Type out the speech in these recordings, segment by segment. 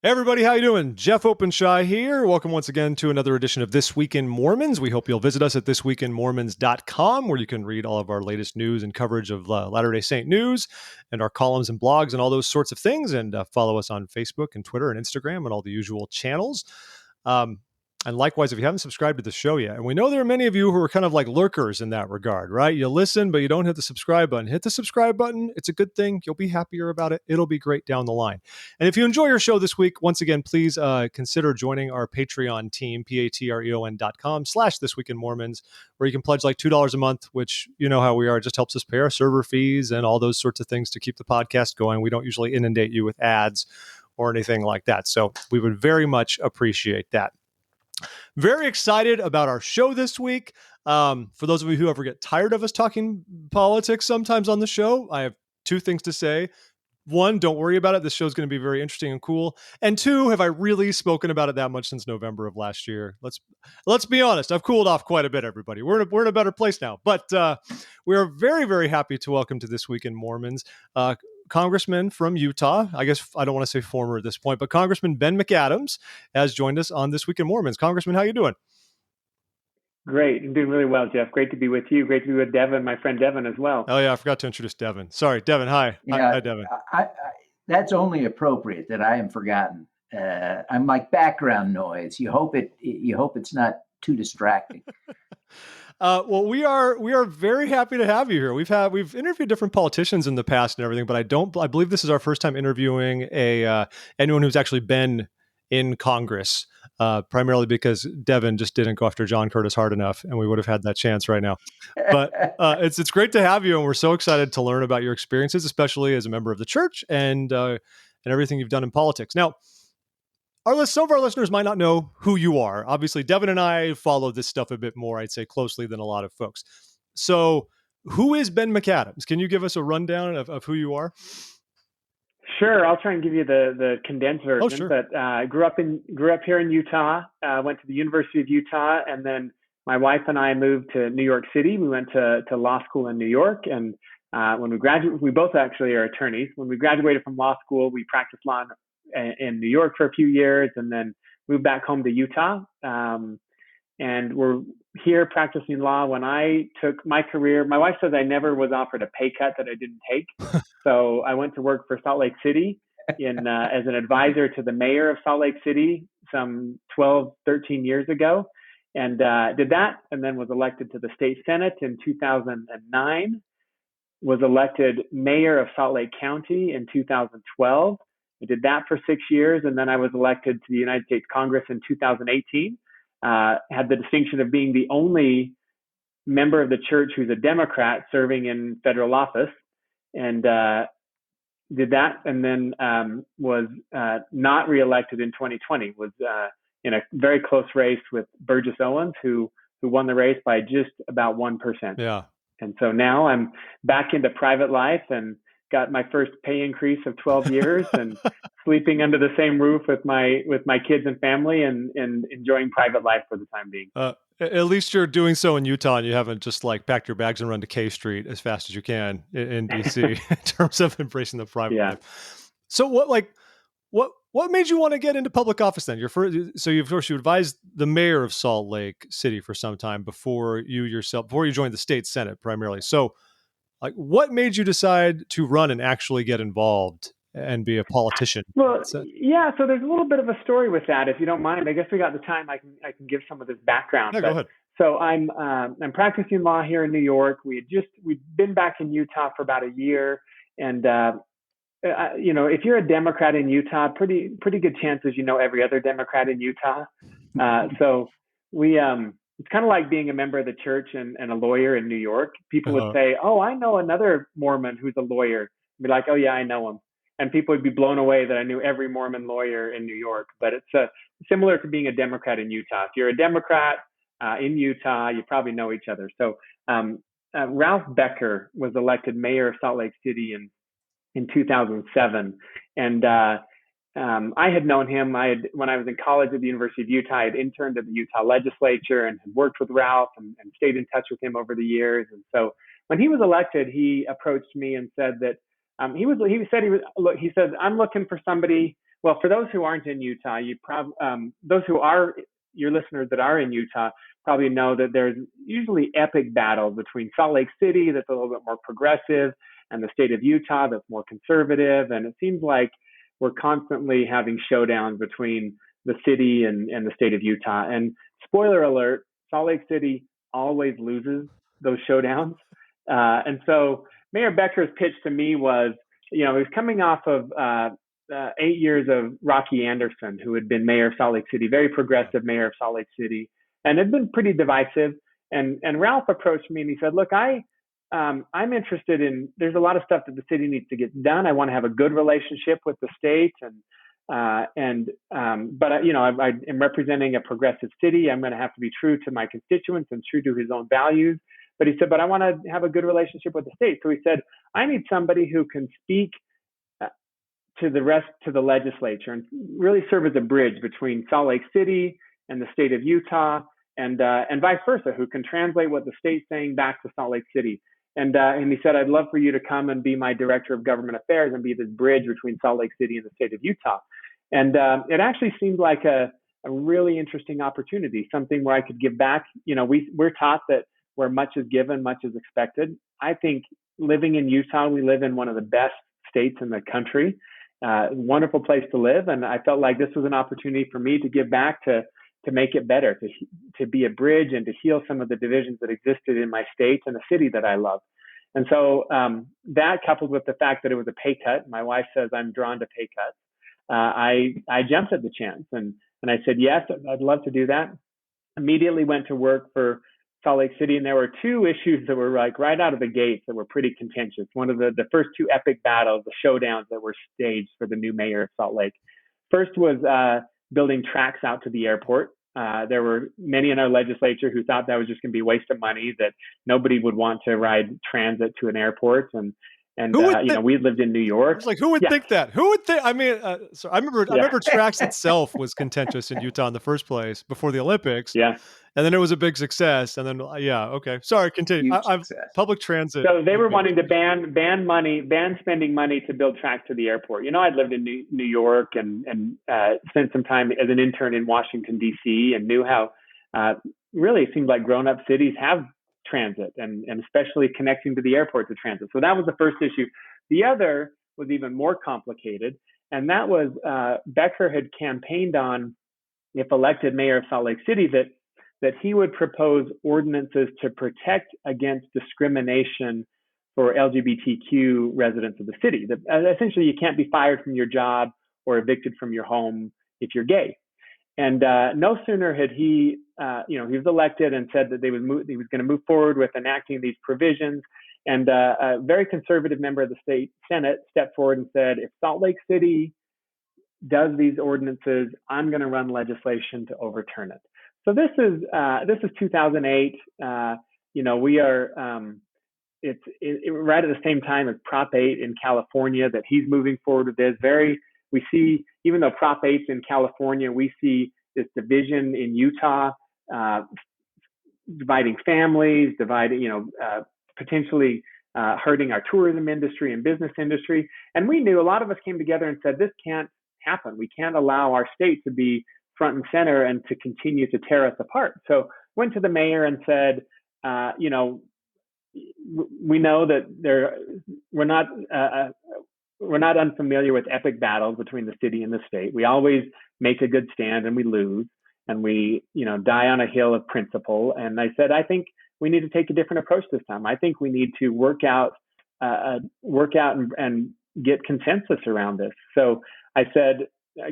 Hey everybody, how you doing? Jeff Openshaw here. Welcome once again to another edition of This Week in Mormons. We hope you'll visit us at thisweekinmormons.com, where you can read all of our latest news and coverage of Latter-day Saint news and our columns and blogs and all those sorts of things. And follow us on Facebook and Twitter and Instagram and all the usual channels. And likewise, if you haven't subscribed to the show yet, and we know there are many of you who are kind of like lurkers in that regard, right? You listen, but you don't hit the subscribe button. Hit the subscribe button. It's a good thing. You'll be happier about it. It'll be great down the line. And if you enjoy our show this week, once again, please consider joining our Patreon team, patreon.com/This Week in Mormons, where you can pledge like $2 a month, which you know how we are. It just helps us pay our server fees and all those sorts of things to keep the podcast going. We don't usually inundate you with ads or anything like that. So we would very much appreciate that. Very excited about our show this week. For those of you who ever get tired of us talking politics sometimes on the show, I have two things to say. One, don't worry about it. This show is going to be very interesting and cool. And two, have I really spoken about it that much since November of last year? Let's be honest. I've cooled off quite a bit, everybody. We're in a better place now. But we are very, very happy to welcome to This Week in Mormons Congressman from Utah. I guess I don't want to say former at this point, but Congressman Ben McAdams has joined us on This Week in Mormons. Congressman, how you doing? Great. I'm doing really well, Jeff. Great to be with you. Great to be with Devin, my friend Devin as well. Oh, yeah. I forgot to introduce Devin. Sorry, Devin. Hi. Yeah, hi, Devin. That's only appropriate that I am forgotten. I'm like background noise. You hope it's not too distracting. Well, we are very happy to have you here. We've interviewed different politicians in the past and everything, but I believe this is our first time interviewing anyone who's actually been in Congress, primarily because Devin just didn't go after John Curtis hard enough, and we would have had that chance right now. But it's great to have you, and we're so excited to learn about your experiences, especially as a member of the church and everything you've done in politics. Now, some of our listeners might not know who you are. Obviously, Devin and I follow this stuff a bit more, I'd say, closely than a lot of folks. So, who is Ben McAdams? Can you give us a rundown of who you are? Sure, I'll try and give you the condensed version. Oh, sure. But I grew up here in Utah. Went to the University of Utah, and then my wife and I moved to New York City. We went to law school in New York, and when we graduated, we both actually are attorneys. When we graduated from law school, we practiced law in New York for a few years, and then moved back home to Utah. And we're here practicing law. When I took my career, my wife says I never was offered a pay cut that I didn't take. So I went to work for Salt Lake City as an advisor to the mayor of Salt Lake City some 12, 13 years ago, and did that, and then was elected to the state Senate in 2009, was elected mayor of Salt Lake County in 2012. I did that for 6 years, and then I was elected to the United States Congress in 2018. Had the distinction of being the only member of the church who's a Democrat serving in federal office, and did that, and then was not reelected in 2020. Was in a very close race with Burgess Owens, who won the race by just about 1%. Yeah. And so now I'm back into private life and got my first pay increase of 12 years and sleeping under the same roof with my kids and family and enjoying private life for the time being. At least you're doing so in Utah, and you haven't just like packed your bags and run to K Street as fast as you can in DC in terms of embracing the private life. So what made you want to get into public office then? You advised the mayor of Salt Lake City for some time before you joined the state Senate primarily. So what made you decide to run and actually get involved and be a politician? Well, yeah. So there's a little bit of a story with that, if you don't mind. I guess we got the time. I can give some of this background. Yeah, go ahead. So I'm practicing law here in New York. We'd been back in Utah for about a year, and if you're a Democrat in Utah, pretty good chances you know every other Democrat in Utah. So we it's kind of like being a member of the church and a lawyer in New York. People would say, "Oh, I know another Mormon who's a lawyer." I'd be like, "Oh yeah, I know him." And people would be blown away that I knew every Mormon lawyer in New York. But it's similar to being a Democrat in Utah. If you're a Democrat in Utah, you probably know each other. So Ralph Becker was elected mayor of Salt Lake City in 2007. And I had known him. When I was in college at the University of Utah, I had interned at the Utah legislature and had worked with Ralph and stayed in touch with him over the years. And so when he was elected, he approached me and said that he said, "I'm looking for somebody Well, for those who aren't in Utah, those who are your listeners that are in Utah probably know that there's usually epic battles between Salt Lake City, that's a little bit more progressive, and the state of Utah, that's more conservative. And it seems like we're constantly having showdowns between the city and the state of Utah. And spoiler alert, Salt Lake City always loses those showdowns. And so Mayor Becker's pitch to me was, he was coming off of 8 years of Rocky Anderson, who had been mayor of Salt Lake City, very progressive mayor of Salt Lake City, and had been pretty divisive. And Ralph approached me and he said, look, I'm interested in, there's a lot of stuff that the city needs to get done. I want to have a good relationship with the state. But I am representing a progressive city. I'm going to have to be true to my constituents and true to his own values. But he said, but I want to have a good relationship with the state. So he said, I need somebody who can speak to the legislature and really serve as a bridge between Salt Lake City and the state of Utah, and vice versa, who can translate what the state's saying back to Salt Lake City. And he said, I'd love for you to come and be my director of government affairs and be this bridge between Salt Lake City and the state of Utah. And it actually seemed like a really interesting opportunity, something where I could give back. We're taught that where much is given, much is expected. I think living in Utah, we live in one of the best states in the country, wonderful place to live. And I felt like this was an opportunity for me to give back, to make it better, to be a bridge and to heal some of the divisions that existed in my state and the city that I love. And so that, coupled with the fact that it was a pay cut, my wife says I'm drawn to pay cuts. I jumped at the chance and I said, yes, I'd love to do that. Immediately went to work for Salt Lake City. And there were two issues that were like right out of the gates that were pretty contentious. One of the first two epic battles, the showdowns that were staged for the new mayor of Salt Lake. First was building tracks out to the airport. There were many in our legislature who thought that was just going to be a waste of money, that nobody would want to ride transit to an airport. And we lived in New York. It's like, who would think that? Who would think? I mean, so I remember tracks itself was contentious in Utah in the first place before the Olympics. Yeah. And then it was a big success. And then, okay. Sorry, continue. Public transit. So they were wanting to ban spending money to build tracks to the airport. I'd lived in New York and spent some time as an intern in Washington, D.C. and knew how really it seemed like grown-up cities have transit and especially connecting to the airport to transit. So that was the first issue. The other was even more complicated. And that was Becker had campaigned on, if elected mayor of Salt Lake City, that he would propose ordinances to protect against discrimination for LGBTQ residents of the city. That essentially you can't be fired from your job or evicted from your home if you're gay. And no sooner had he was elected and said that he was going to move forward with enacting these provisions. And a very conservative member of the state Senate stepped forward and said, if Salt Lake City does these ordinances, I'm going to run legislation to overturn it. So this is 2008. We are it's right at the same time as Prop 8 in California that he's moving forward with this. We see, even though Prop 8's in California, we see this division in Utah, dividing families, potentially hurting our tourism industry and business industry. And we knew, a lot of us came together and said, this can't happen. We can't allow our state to be front and center and to continue to tear us apart. So went to the mayor and said, we know that we're not unfamiliar with epic battles between the city and the state. We always make a good stand and we lose, and we, die on a hill of principle. And I said, I think we need to take a different approach this time. I think we need to work out and get consensus around this. So I said,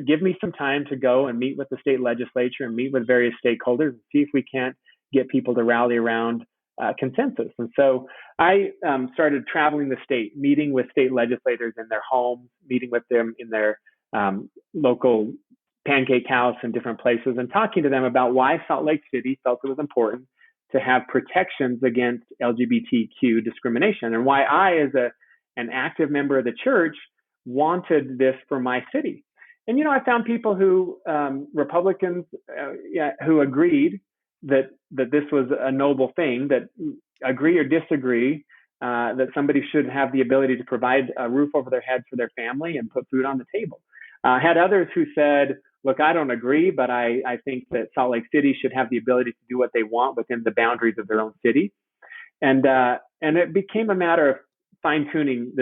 give me some time to go and meet with the state legislature and meet with various stakeholders and see if we can't get people to rally around consensus. And so I started traveling the state, meeting with state legislators in their homes, meeting with them in their local pancake house and different places, and talking to them about why Salt Lake City felt it was important to have protections against LGBTQ discrimination, and why I, as an active member of the church, wanted this for my city. And, I found people who, Republicans, who agreed that this was a noble thing, that agree or disagree, that somebody should have the ability to provide a roof over their head for their family and put food on the table. Had others who said, look, I don't agree, but I think that Salt Lake City should have the ability to do what they want within the boundaries of their own city. And it became a matter of fine-tuning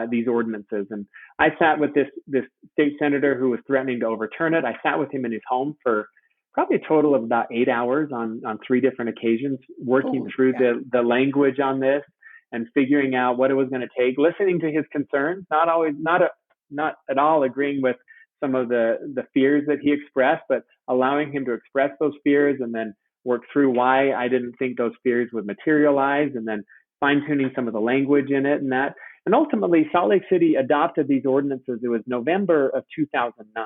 these ordinances. And I sat with this state senator who was threatening to overturn it. I sat with him in his home for probably a total of about 8 hours on 3 different occasions, working through the language on this and figuring out what it was going to take, listening to his concerns, not at all agreeing with some of the fears that he expressed, but allowing him to express those fears and then work through why I didn't think those fears would materialize, and then fine-tuning some of the language in it and that. And ultimately, Salt Lake City adopted these ordinances. It was November of 2009.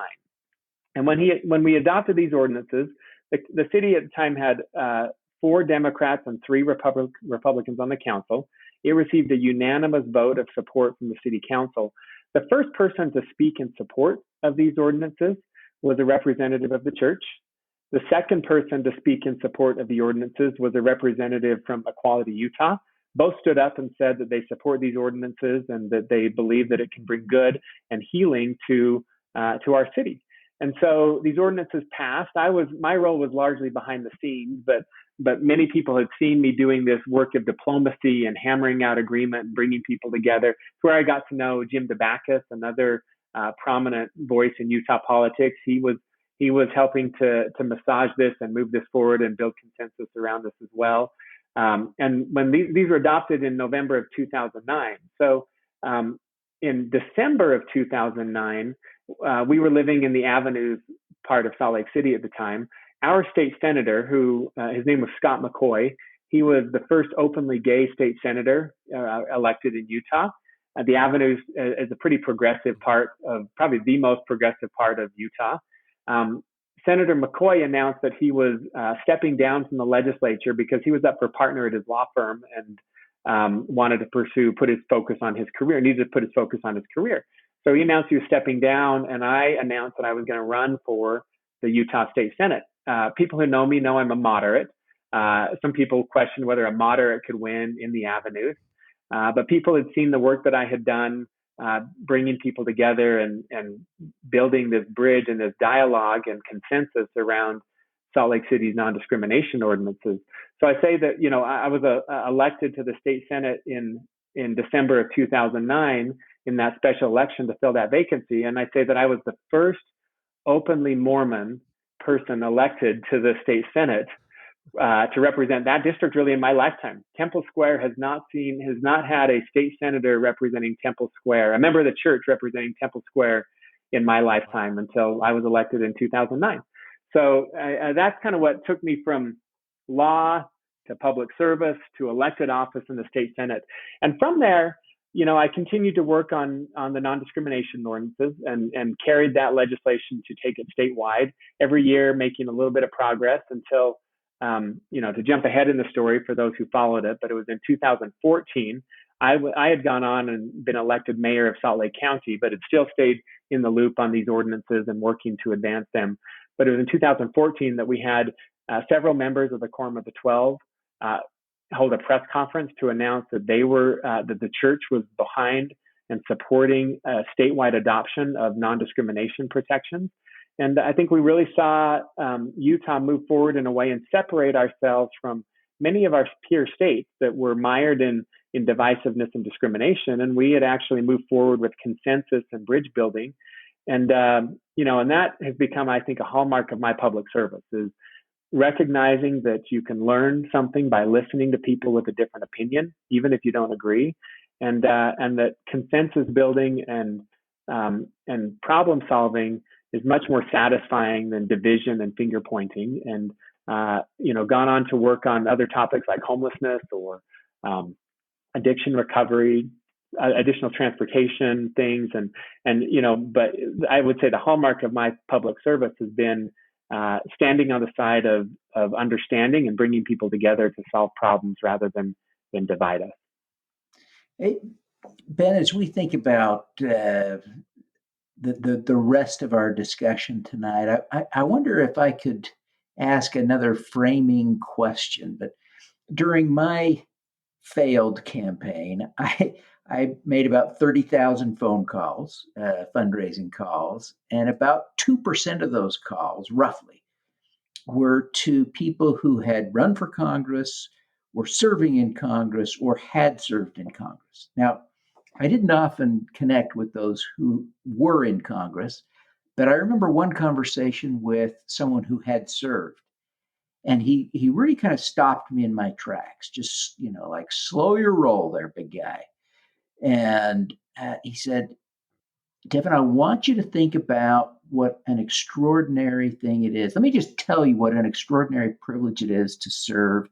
And when we adopted these ordinances, the city at the time had 4 Democrats and 3 Republicans on the council. It received a unanimous vote of support from the city council. The first person to speak in support of these ordinances was a representative of the church. The second person to speak in support of the ordinances was a representative from Equality Utah. Both stood up and said that they support these ordinances and that they believe that it can bring good and healing to our city. And so these ordinances passed. My role was largely behind the scenes, but many people had seen me doing this work of diplomacy and hammering out agreement and bringing people together. It's where I got to know Jim DeBacchus, another prominent voice in Utah politics. He was helping to massage this and move this forward and build consensus around this as well. And when these were adopted in November of 2009. So in December of 2009, we were living in the Avenues part of Salt Lake City at the time. Our state senator, who his name was Scott McCoy, he was the first openly gay state senator elected in Utah. The Avenues is a pretty progressive part of, probably the most progressive part of Utah. Senator McCoy announced that he was stepping down from the legislature because he was up for partner at his law firm and wanted to put his focus on his career, needed to put his focus on his career. So he announced he was stepping down, and I announced that I was going to run for the Utah State Senate. People who know me know I'm a moderate. Some people questioned whether a moderate could win in the Avenues, but people had seen the work that I had done, bringing people together and building this bridge and this dialogue and consensus around Salt Lake City's non-discrimination ordinances. So I say that, I was elected to the state Senate in December of 2009 in that special election to fill that vacancy. And I say that I was the first openly Mormon person elected to the state Senate to represent that district really in my lifetime. Temple Square has not had a state senator representing Temple Square, a member of the church representing Temple Square in my lifetime until I was elected in 2009. So that's kind of what took me from law to public service to elected office in the state Senate. And from there, I continued to work on the non-discrimination ordinances and carried that legislation to take it statewide every year, making a little bit of progress until, to jump ahead in the story for those who followed it, but it was in 2014, I had gone on and been elected mayor of Salt Lake County, but it still stayed in the loop on these ordinances and working to advance them. But it was in 2014 that we had several members of the Quorum of the 12 hold a press conference to announce that that the church was behind and supporting a statewide adoption of non-discrimination protections. And I think we really saw Utah move forward in a way and separate ourselves from many of our peer states that were mired in divisiveness and discrimination. And we had actually moved forward with consensus and bridge building. And, and that has become, I think, a hallmark of my public service, is recognizing that you can learn something by listening to people with a different opinion, even if you don't agree, and that consensus building and problem solving is much more satisfying than division and finger pointing. And gone on to work on other topics like homelessness or addiction recovery, additional transportation things, but I would say the hallmark of my public service has been standing on the side of understanding and bringing people together to solve problems rather than divide us. Hey, Ben, as we think about the rest of our discussion tonight, I wonder if I could ask another framing question. But during my failed campaign, I I made about 30,000 phone calls, fundraising calls, and about 2% of those calls, roughly, were to people who had run for Congress, were serving in Congress, or had served in Congress. Now, I didn't often connect with those who were in Congress, but I remember one conversation with someone who had served. And he really kind of stopped me in my tracks, just, like, slow your roll there, big guy. And he said, Devin, I want you to think about what an extraordinary thing it is. Let me just tell you what an extraordinary privilege it is to serve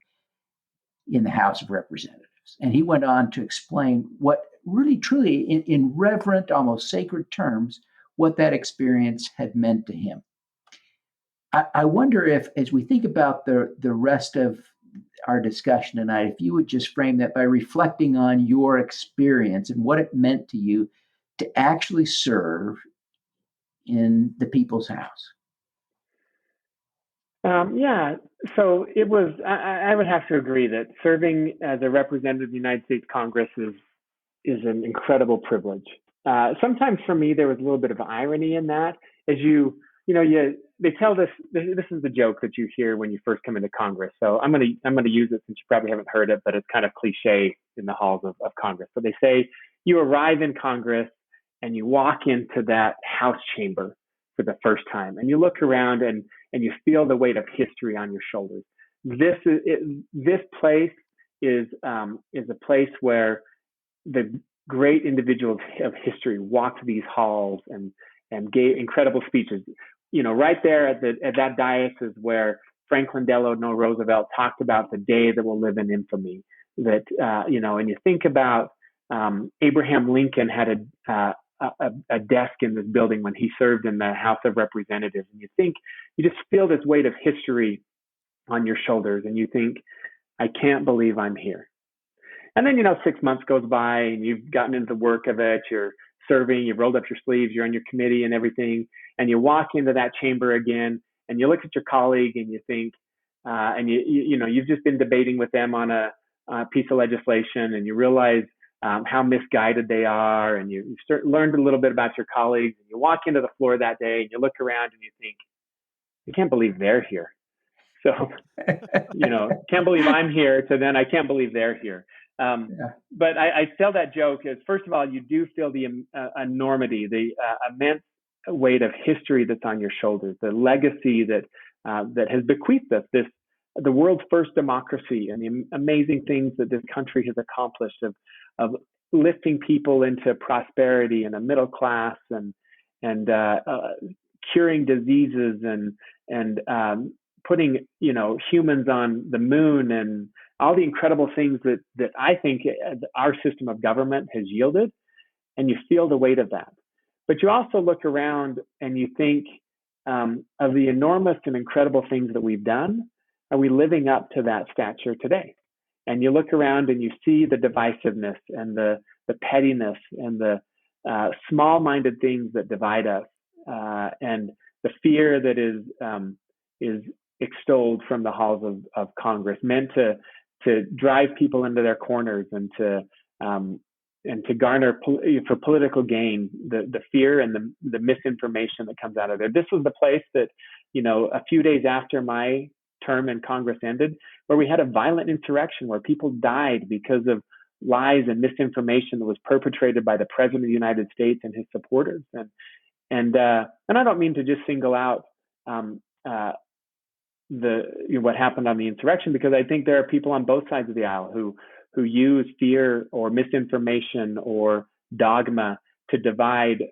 in the House of Representatives. And he went on to explain what really, truly, in reverent, almost sacred terms, what that experience had meant to him. I wonder if, as we think about the rest of our discussion tonight, if you would just frame that by reflecting on your experience and what it meant to you to actually serve in the people's house. Yeah, so it was, I would have to agree that serving as a representative of the United States Congress is an incredible privilege. Sometimes for me, there was a little bit of irony in that. As they tell this is the joke that you hear when you first come into Congress. So I'm going to use it since you probably haven't heard it, but it's kind of cliche in the halls of Congress. So they say you arrive in Congress and you walk into that House chamber for the first time, and you look around and you feel the weight of history on your shoulders. This place is a place where the great individuals of history walked these halls and gave incredible speeches. Right there at that dais is where Franklin Delano Roosevelt talked about the day that will live in infamy. That and you think about Abraham Lincoln had a desk in this building when he served in the House of Representatives, and you just feel this weight of history on your shoulders, and you think, I can't believe I'm here. And then 6 months goes by, and you've gotten into the work of it. You're serving, you've rolled up your sleeves, you're on your committee and everything, and you walk into that chamber again, and you look at your colleague, and you think, and you've just been debating with them on a piece of legislation, and you realize how misguided they are, and you learned a little bit about your colleagues, and you walk into the floor that day, and you look around, and you think, I can't believe they're here. So, can't believe I'm here. So then I can't believe they're here. But I tell that joke as, first of all, you do feel the enormity, the immense weight of history that's on your shoulders, the legacy that has bequeathed us, the world's first democracy, and the amazing things that this country has accomplished of lifting people into prosperity and a middle class, and curing diseases, and putting humans on the moon, and all the incredible things that I think our system of government has yielded, and you feel the weight of that. But you also look around and you think of the enormous and incredible things that we've done. Are we living up to that stature today? And you look around and you see the divisiveness and the pettiness and the small-minded things that divide us, and the fear that is extolled from the halls of Congress, meant to drive people into their corners and to garner for political gain, the fear and the misinformation that comes out of there. This was the place that, a few days after my term in Congress ended, where we had a violent insurrection where people died because of lies and misinformation that was perpetrated by the President of the United States and his supporters. And I don't mean to just single out what happened on the insurrection, because I think there are people on both sides of the aisle who use fear or misinformation or dogma to divide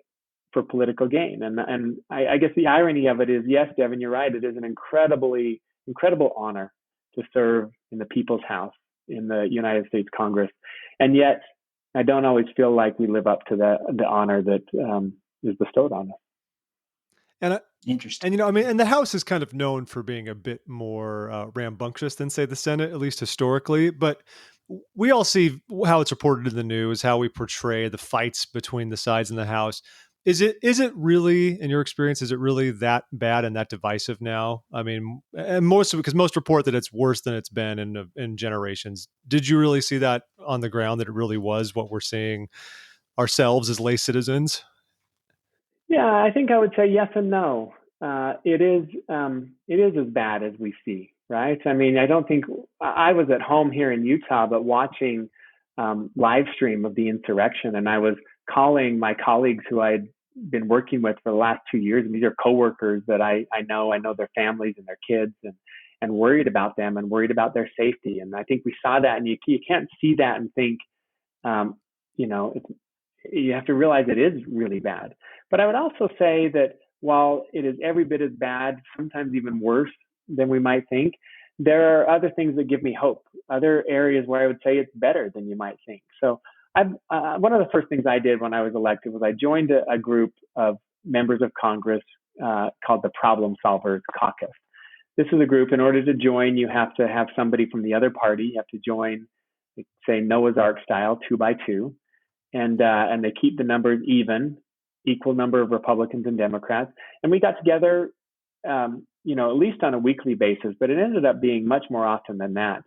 for political gain. And I guess the irony of it is, yes, Devin, you're right. It is an incredible honor to serve in the People's House in the United States Congress, and yet I don't always feel like we live up to the honor that is bestowed on us. And Interesting. and the House is kind of known for being a bit more rambunctious than, say, the Senate, at least historically. But we all see how it's reported in the news, how we portray the fights between the sides in the House. Is it really, in your experience, is it really that bad and that divisive now? I mean, and because most report that it's worse than it's been in generations. Did you really see that on the ground, that it really was what we're seeing ourselves as lay citizens? Yeah, I think I would say yes and no. It is as bad as we see, right? I mean, I don't think I was at home here in Utah, but watching live stream of the insurrection, and I was calling my colleagues who I'd been working with for the last 2 years, and these are coworkers that I know their families and their kids, and worried about them and worried about their safety. And I think we saw that, and you can't see that and think, um, you know, you have to realize it is really bad. But I would also say that while it is every bit as bad, sometimes even worse than we might think, there are other things that give me hope, other areas where I would say it's better than you might think. So one of the first things I did when I was elected was I joined a group of members of Congress called the Problem Solvers Caucus. This is a group. In order to join, you have to have somebody from the other party. You have to join, say, Noah's Ark style, 2 by 2, and they keep the numbers even, equal number of Republicans and Democrats. And we got together, at least on a weekly basis, but it ended up being much more often than that,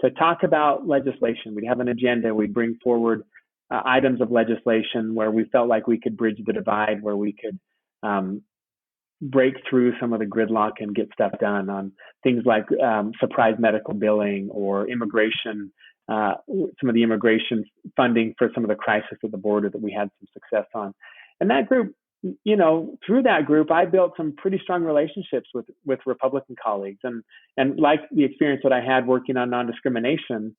to talk about legislation. We'd have an agenda. We'd bring forward items of legislation where we felt like we could bridge the divide, where we could break through some of the gridlock and get stuff done on things like surprise medical billing or immigration, some of the immigration funding for some of the crisis at the border that we had some success on. And that group, through that group, I built some pretty strong relationships with Republican colleagues, and like the experience that I had working on non-discrimination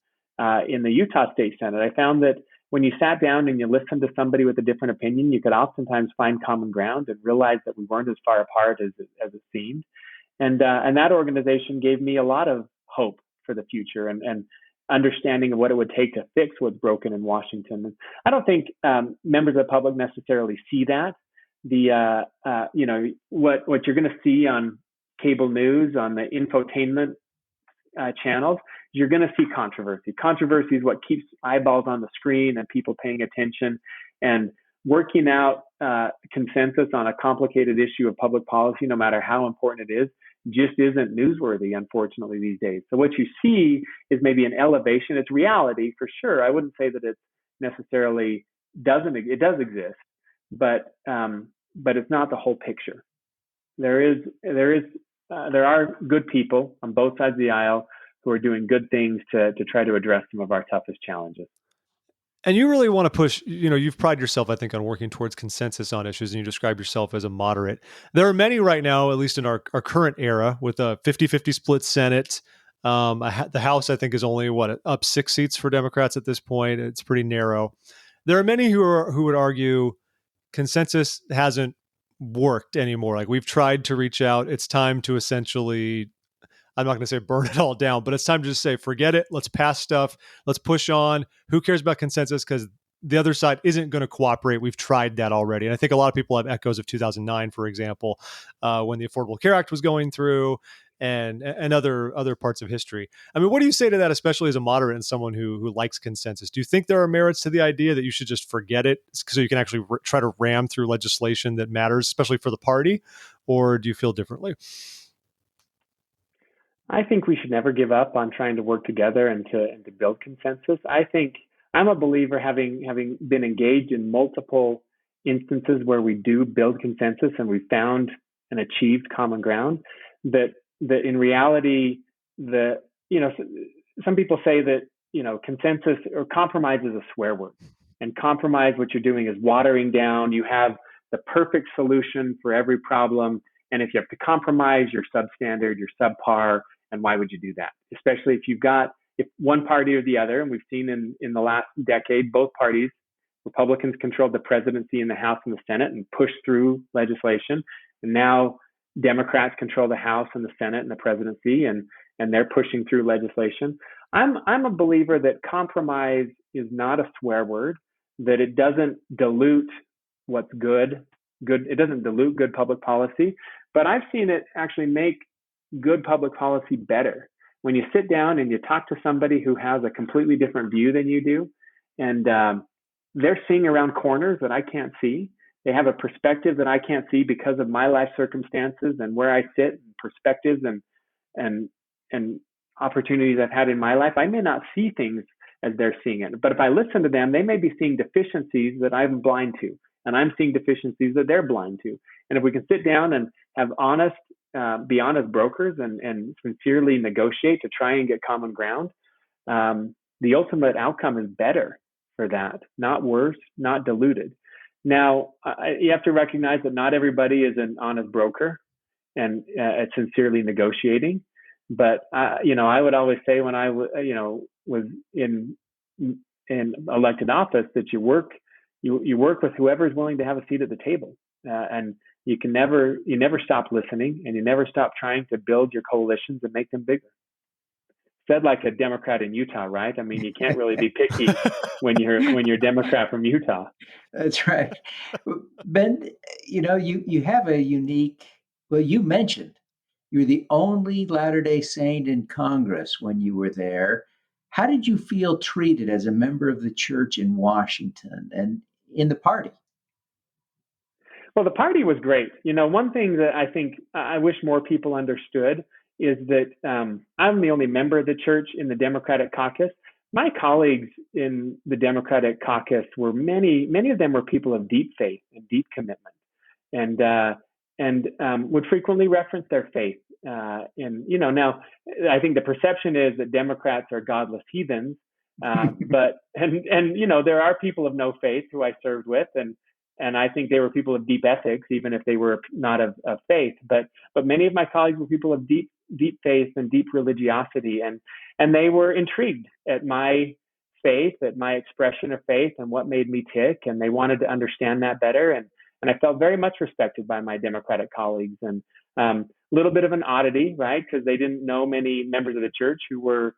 in the Utah State Senate, I found that when you sat down and you listened to somebody with a different opinion, you could oftentimes find common ground and realize that we weren't as far apart as it seemed. And that organization gave me a lot of hope for the future and understanding of what it would take to fix what's broken in Washington. And I don't think members of the public necessarily see that. What you're going to see on cable news, on the infotainment channels, you're going to see controversy. Controversy is what keeps eyeballs on the screen and people paying attention. And working out consensus on a complicated issue of public policy, no matter how important it is, just isn't newsworthy, unfortunately, these days. So what you see is maybe an elevation. It's reality for sure. I wouldn't say that it necessarily doesn't. It does exist, but it's not the whole picture. There are good people on both sides of the aisle who are doing good things to try to address some of our toughest challenges. And you really want to push, you've prided yourself, I think, on working towards consensus on issues, and you describe yourself as a moderate. There are many right now, at least in our current era, with a 50-50 split Senate. The House, I think, is only, up 6 seats for Democrats at this point. It's pretty narrow. There are many who would argue consensus hasn't worked anymore. Like, we've tried to reach out. It's time to essentially, I'm not going to say burn it all down, but it's time to just say, forget it. Let's pass stuff. Let's push on. Who cares about consensus? Because the other side isn't going to cooperate. We've tried that already. And I think a lot of people have echoes of 2009, for example, when the Affordable Care Act was going through, and other parts of history. I mean, what do you say to that, especially as a moderate and someone who likes consensus? Do you think there are merits to the idea that you should just forget it so you can actually try to ram through legislation that matters, especially for the party? Or do you feel differently? I think we should never give up on trying to work together and to build consensus. I think I'm a believer, having been engaged in multiple instances where we do build consensus and we found and achieved common ground, that in reality, some people say that, consensus or compromise is a swear word. And compromise, what you're doing is watering down. You have the perfect solution for every problem. And if you have to compromise, you're substandard, you're subpar. And why would you do that? Especially if one party or the other, and we've seen in the last decade, both parties, Republicans controlled the presidency in the House and the Senate and pushed through legislation. And now Democrats control the House and the Senate and the presidency, and they're pushing through legislation. I'm a believer that compromise is not a swear word, that it doesn't dilute what's good. It doesn't dilute good public policy, but I've seen it actually make good public policy better. When you sit down and you talk to somebody who has a completely different view than you do, and they're seeing around corners that I can't see, They have a perspective that I can't see because of my life circumstances and where I sit, and perspectives and and opportunities I've had in my life. I may not see things as they're seeing it, but if I listen to them, they may be seeing deficiencies that I'm blind to, and I'm seeing deficiencies that they're blind to. And if we can sit down and have be honest brokers and sincerely negotiate to try and get common ground, the ultimate outcome is better for that, not worse, not diluted. Now, you have to recognize that not everybody is an honest broker and sincerely negotiating. But I would always say when I was in elected office that you work with whoever is willing to have a seat at the table, and you never stop listening, and you never stop trying to build your coalitions and make them bigger. Said like a Democrat in Utah, right? I mean, you can't really be picky when you're a Democrat from Utah. That's right. Ben, you have a unique, well, you mentioned you're the only Latter-day Saint in Congress when you were there. How did you feel treated as a member of the church in Washington and in the party? Well, the party was great. One thing that I think I wish more people understood is that I'm the only member of the church in the Democratic caucus. My colleagues in the Democratic caucus were many of them were people of deep faith and deep commitment, and would frequently reference their faith. Now I think the perception is that Democrats are godless heathens, but there are people of no faith who I served with, and I think they were people of deep ethics, even if they were not of faith. But many of my colleagues were people of deep faith and deep religiosity, and they were intrigued at my faith, at my expression of faith, and what made me tick, and they wanted to understand that better. And I felt very much respected by my Democratic colleagues, and a little bit of an oddity, right? Because they didn't know many members of the church who were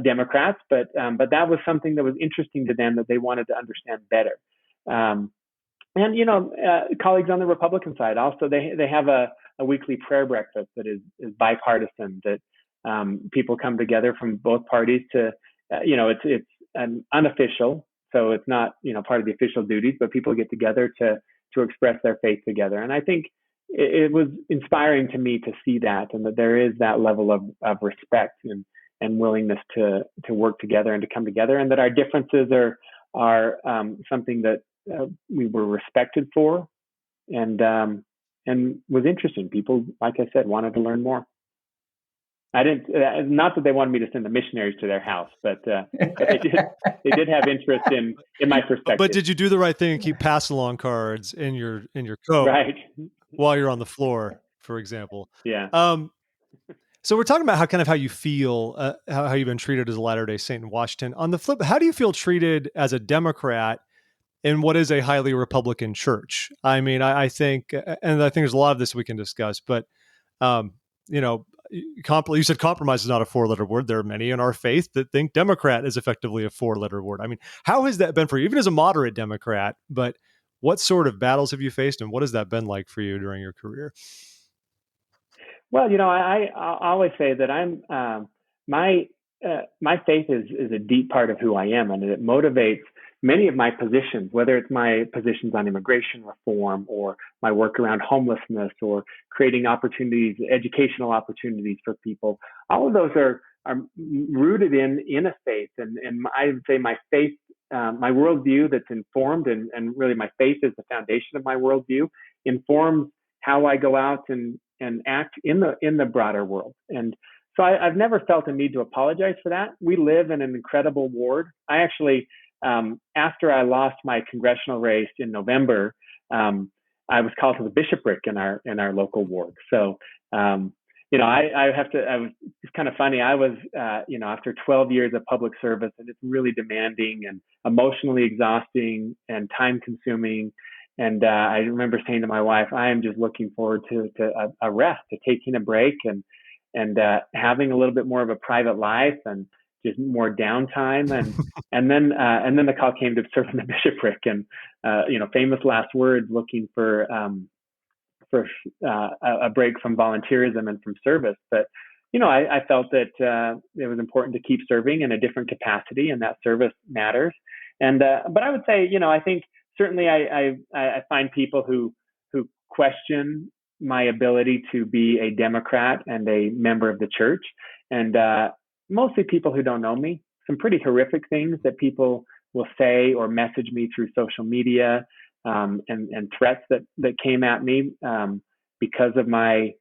Democrats, but that was something that was interesting to them that they wanted to understand better. Colleagues on the Republican side also, they have a weekly prayer breakfast that is bipartisan, that people come together from both parties to, it's an unofficial, so it's not part of the official duties, but people get together to express their faith together. And I think it was inspiring to me to see that, and that there is that level of respect and willingness to work together and to come together, and that our differences are something that we were respected for, and was interesting. People, like I said, wanted to learn more. I didn't, not that they wanted me to send the missionaries to their house, but they did have interest in my perspective. But did you do the right thing and keep pass-along cards in your coat, right, while you're on the floor, for example? Yeah. So we're talking about how you feel, how you've been treated as a Latter-day Saint in Washington. On the flip, how do you feel treated as a Democrat in what is a highly Republican church? I mean, I think there's a lot of this we can discuss, but you said compromise is not a 4-letter word. There are many in our faith that think Democrat is effectively a 4-letter word. I mean, how has that been for you, even as a moderate Democrat? But what sort of battles have you faced, and what has that been like for you during your career? Well, I always say that my faith is a deep part of who I am, and it motivates many of my positions, whether it's my positions on immigration reform or my work around homelessness or creating opportunities, educational opportunities for people. All of those are rooted in a faith, and I would say my faith, my worldview that's informed, and really my faith is the foundation of my worldview, informs how I go out and act in the broader world. And so I've never felt a need to apologize for that. We live in an incredible ward. I actually, after I lost my congressional race in November, I was called to the bishopric in our local ward. So, it's kind of funny. I was, after 12 years of public service, and it's really demanding and emotionally exhausting and time consuming. And I remember saying to my wife, I am just looking forward to a rest, to taking a break and having a little bit more of a private life and just more downtime. And then the call came to serve in the bishopric, and famous last words, looking for a break from volunteerism and from service. But I felt that it was important to keep serving in a different capacity, and that service matters. And but I would say, I think certainly I find people who question my ability to be a Democrat and a member of the church, and mostly people who don't know me. Some pretty horrific things that people will say or message me through social media, and threats that came at me because of my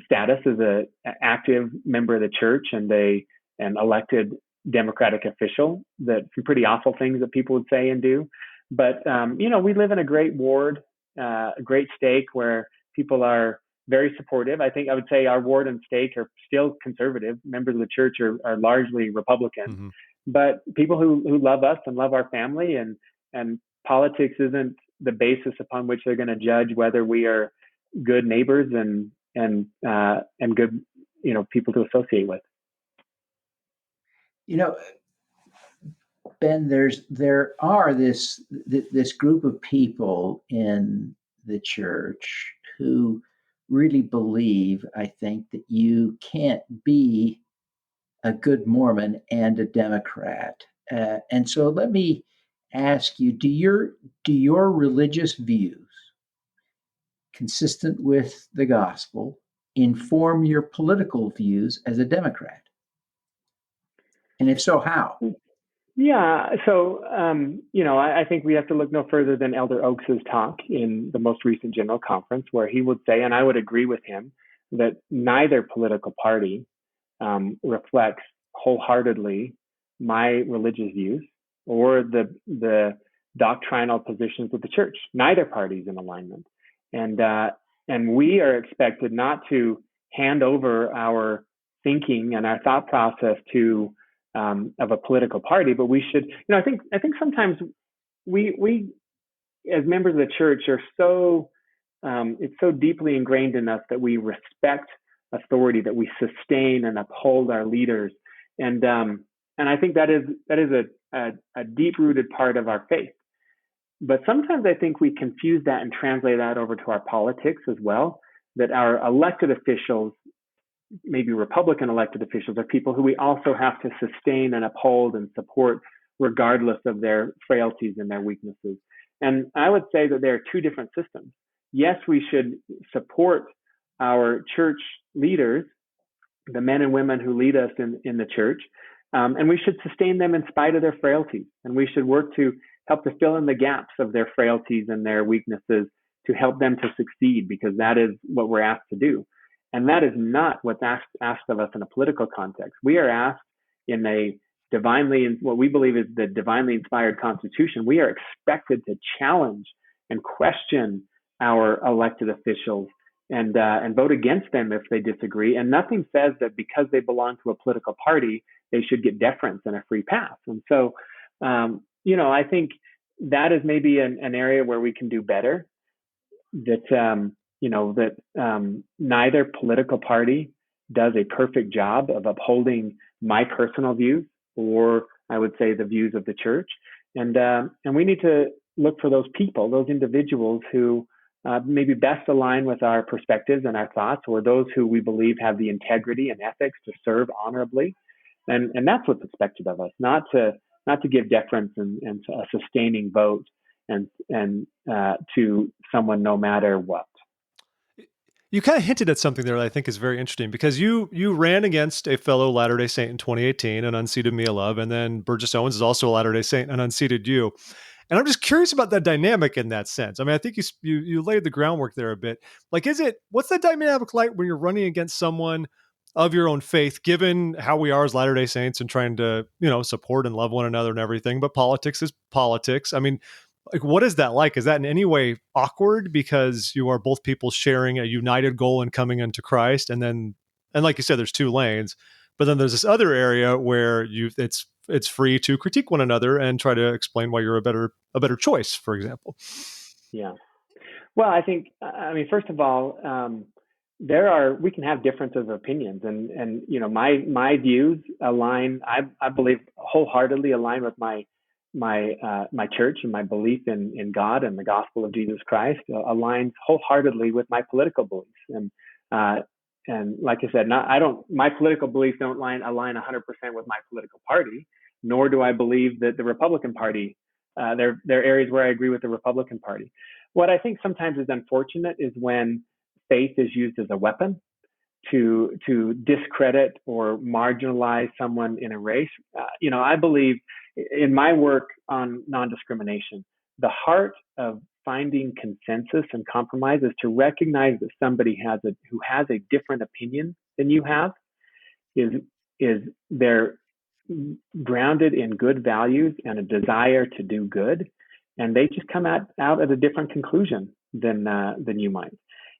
status as an active member of the church and an elected Democratic official. That some pretty awful things that people would say and do. But we live in a great ward, a great stake where people are very supportive. I think I would say our ward and stake are still conservative. Members of the church are largely Republican, Mm-hmm. but people who love us and love our family, and politics isn't the basis upon which they're going to judge whether we are good neighbors and good people to associate with. Ben, there are this group of people in the church who really believe, I think, that you can't be a good Mormon and a Democrat. And so let me ask you, do your religious views, consistent with the gospel, inform your political views as a Democrat? And if so, how? Yeah, so I think we have to look no further than Elder Oaks's talk in the most recent General Conference, where he would say, and I would agree with him, that neither political party reflects wholeheartely my religious views or the doctrinal positions of the church. Neither party is in alignment, and we are expected not to hand over our thinking and our thought process to of a political party, but we should. I think sometimes we as members of the church are so it's so deeply ingrained in us that we respect authority, that we sustain and uphold our leaders, and I think that is a deep-rooted part of our faith. But sometimes I think we confuse that and translate that over to our politics as well. That our elected officials, maybe Republican elected officials, are people who we also have to sustain and uphold and support regardless of their frailties and their weaknesses. And I would say that there are two different systems. Yes, we should support our church leaders, the men and women who lead us in the church, and we should sustain them in spite of their frailties. And we should work to help to fill in the gaps of their frailties and their weaknesses to help them to succeed, because that is what we're asked to do. And that is not what's asked of us in a political context. We are asked in what we believe is the divinely inspired Constitution. We are expected to challenge and question our elected officials and vote against them if they disagree. And nothing says that because they belong to a political party, they should get deference and a free pass. And so, I think that is maybe an area where we can do better. That neither political party does a perfect job of upholding my personal views, or I would say the views of the church. And we need to look for those people, those individuals who maybe best align with our perspectives and our thoughts, or those who we believe have the integrity and ethics to serve honorably. And that's what's expected of us, not to give deference and a sustaining vote and to someone no matter what. You kind of hinted at something there that I think is very interesting, because you ran against a fellow Latter-day Saint in 2018 and unseated Mia Love, and then Burgess Owens is also a Latter-day Saint and unseated you. And I'm just curious about that dynamic in that sense. I mean, I think you laid the groundwork there a bit. Like, what's that dynamic like when you're running against someone of your own faith, given how we are as Latter-day Saints and trying to, support and love one another and everything, but politics is politics. I mean, like, what is that like? Is that in any way awkward because you are both people sharing a united goal and coming into Christ? And like you said, there's two lanes, but then there's this other area where it's free to critique one another and try to explain why you're a better choice, for example. Yeah. Well, I think, first of all, we can have differences of opinions, and my views align. I believe wholeheartedly align with my church, and my belief in God and the gospel of Jesus Christ aligns wholeheartedly with my political beliefs. And like I said, my political beliefs don't align 100% with my political party, nor do I believe that the Republican Party there are areas where I agree with the Republican Party. What I think sometimes is unfortunate is when faith is used as a weapon to discredit or marginalize someone in a race. I believe in my work on non-discrimination, the heart of finding consensus and compromise is to recognize that somebody who has a different opinion than you have is they're grounded in good values and a desire to do good, and they just come out at a different conclusion than you might.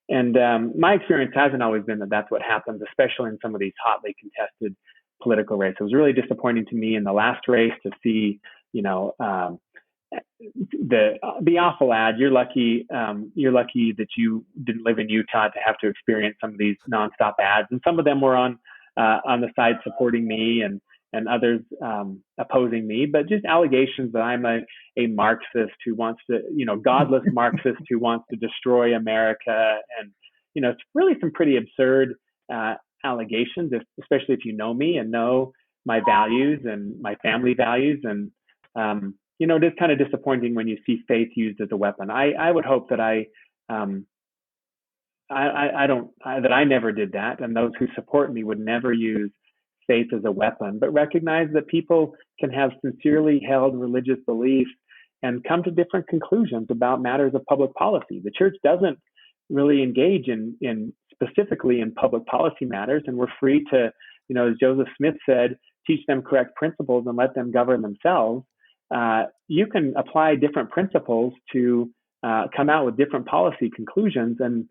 And my experience hasn't always been that that's what happens, especially in some of these hotly contested political races. It was really disappointing to me in the last race to see, the awful ad. You're lucky that you didn't live in Utah to have to experience some of these nonstop ads, and some of them were on the side supporting me and others opposing me, but just allegations that I'm a Marxist who wants to, godless Marxist who wants to destroy America. And, it's really some pretty absurd allegations, especially if you know me and know my values and my family values. And, it is kind of disappointing when you see faith used as a weapon. I would hope that I never did that, and those who support me would never use faith as a weapon, but recognize that people can have sincerely held religious beliefs and come to different conclusions about matters of public policy. The church doesn't really engage in specifically in public policy matters, and we're free to, as Joseph Smith said, teach them correct principles and let them govern themselves. You can apply different principles to come out with different policy conclusions and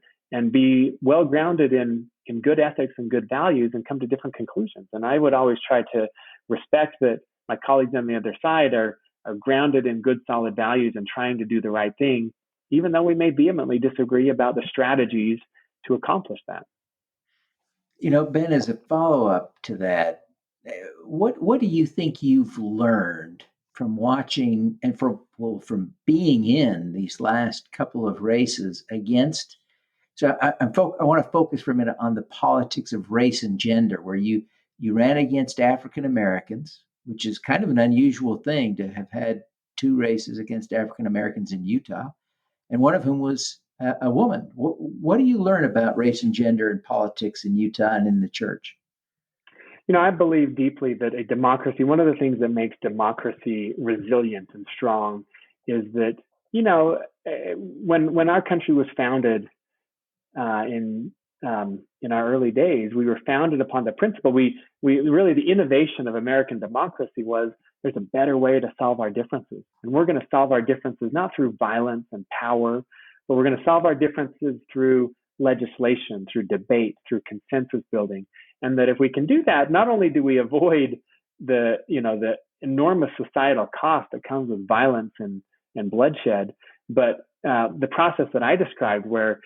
be well grounded in good ethics and good values and come to different conclusions. And I would always try to respect that my colleagues on the other side are grounded in good, solid values and trying to do the right thing, even though we may vehemently disagree about the strategies to accomplish that. Ben, as a follow-up to that, what do you think you've learned from watching and from being in these last couple of races against? So I want to focus for a minute on the politics of race and gender, where you ran against African Americans, which is kind of an unusual thing to have had two races against African Americans in Utah, and one of whom was a woman. What do you learn about race and gender and politics in Utah and in the church? I believe deeply that a democracy, one of the things that makes democracy resilient and strong is that, when our country was founded, in our early days, we were founded upon the principle. We really, the innovation of American democracy was there's a better way to solve our differences, and we're going to solve our differences not through violence and power, but we're going to solve our differences through legislation, through debate, through consensus building. And that if we can do that, not only do we avoid the enormous societal cost that comes with violence and bloodshed, but the process that I described, where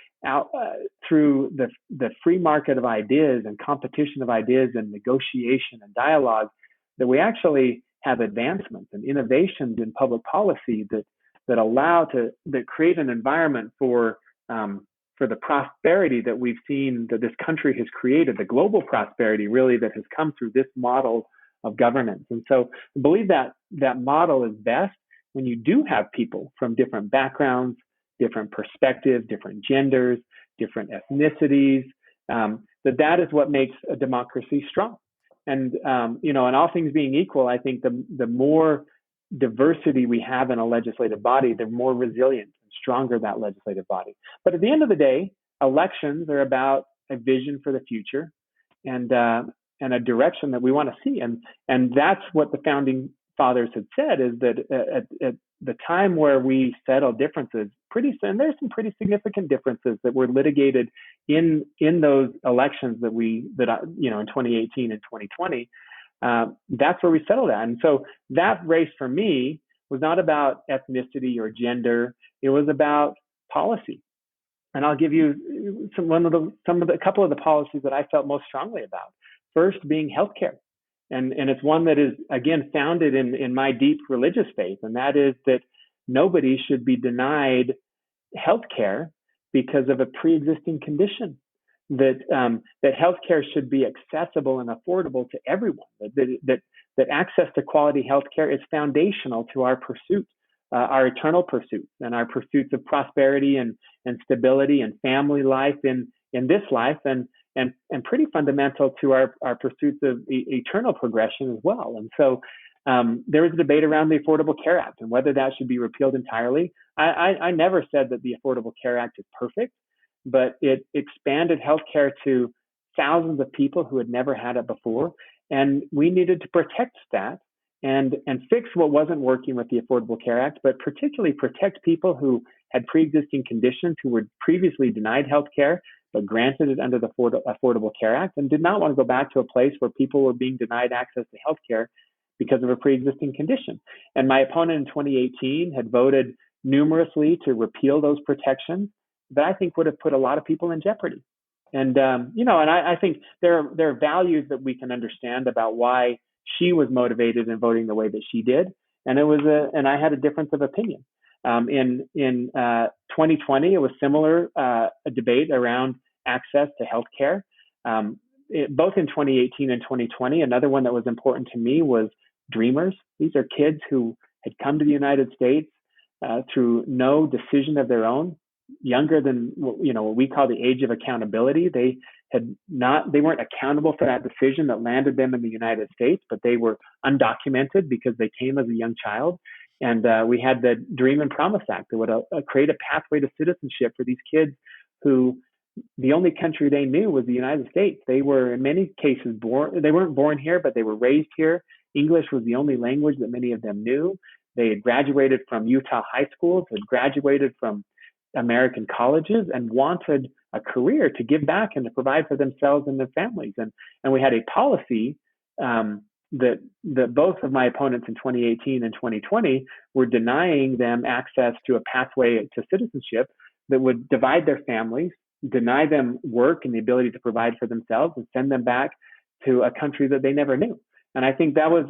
through the free market of ideas and competition of ideas and negotiation and dialogue, that we actually have advancements and innovations in public policy that create an environment for the prosperity that we've seen that this country has created, the global prosperity really that has come through this model of governance. And so I believe that model is best when you do have people from different backgrounds, different perspectives, different genders, different ethnicities, that is what makes a democracy strong. And, and all things being equal, I think the more diversity we have in a legislative body, the more resilient and stronger that legislative body. But at the end of the day, elections are about a vision for the future and a direction that we want to see. And that's what the founding fathers had said, is that at the time where we settle differences, and there's some pretty significant differences that were litigated in those elections that in 2018 and 2020. That's where we settled at. And so that race for me was not about ethnicity or gender. It was about policy. And I'll give you a couple of the policies that I felt most strongly about. First being healthcare. And it's one that is, again, founded in my deep religious faith. And that is that nobody should be denied healthcare because of a pre-existing condition. That healthcare should be accessible and affordable to everyone. That access to quality healthcare is foundational to our pursuit our eternal pursuits and our pursuits of prosperity and stability and family life in this life, and pretty fundamental to our pursuits of eternal progression as well. And so there was a debate around the Affordable Care Act and whether that should be repealed entirely. I never said that the Affordable Care Act is perfect, but it expanded healthcare to thousands of people who had never had it before. And we needed to protect that and fix what wasn't working with the Affordable Care Act, but particularly protect people who had pre-existing conditions, who were previously denied healthcare, but granted it under the Affordable Care Act, and did not want to go back to a place where people were being denied access to healthcare because of a pre-existing condition. And my opponent in 2018 had voted numerously to repeal those protections that I think would have put a lot of people in jeopardy. And, I think there are values that we can understand about why she was motivated in voting the way that she did. And and I had a difference of opinion. In 2020, it was similar, a debate around access to healthcare. Both in 2018 and 2020, another one that was important to me was dreamers. These are kids who had come to the United States through no decision of their own, younger than what we call the age of accountability. They weren't accountable for that decision that landed them in the United States, but they were undocumented because they came as a young child. And we had the Dream and Promise Act that would create a pathway to citizenship for these kids who the only country they knew was the United States. They were in many cases they weren't born here, but they were raised here. English was the only language that many of them knew. They had graduated from Utah high schools, had graduated from American colleges, and wanted a career to give back and to provide for themselves and their families. And we had a policy that both of my opponents in 2018 and 2020 were denying them access to a pathway to citizenship that would divide their families, deny them work and the ability to provide for themselves, and send them back to a country that they never knew. And I think that was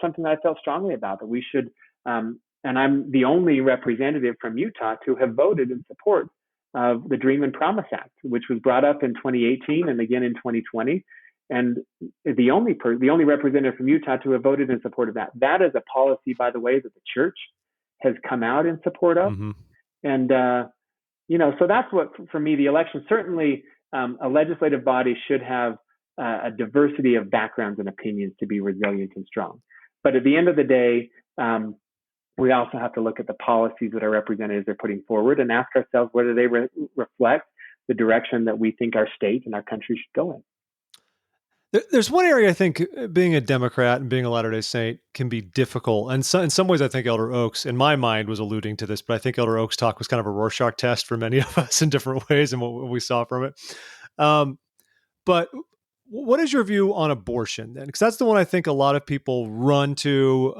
something that I felt strongly about, that we should, and I'm the only representative from Utah to have voted in support of the Dream and Promise Act, which was brought up in 2018 and again in 2020. And the only representative from Utah to have voted in support of that. That is a policy, by the way, that the church has come out in support of. Mm-hmm. And, so that's what, for me, the election, certainly a legislative body should have a diversity of backgrounds and opinions to be resilient and strong. But at the end of the day, we also have to look at the policies that our representatives are putting forward and ask ourselves whether they reflect the direction that we think our state and our country should go in. There's one area I think being a Democrat and being a Latter-day Saint can be difficult. And so, in some ways, I think Elder Oaks, in my mind, was alluding to this, but I think Elder Oaks' talk was kind of a Rorschach test for many of us in different ways and what we saw from it. But what is your view on abortion then? Because that's the one I think a lot of people run to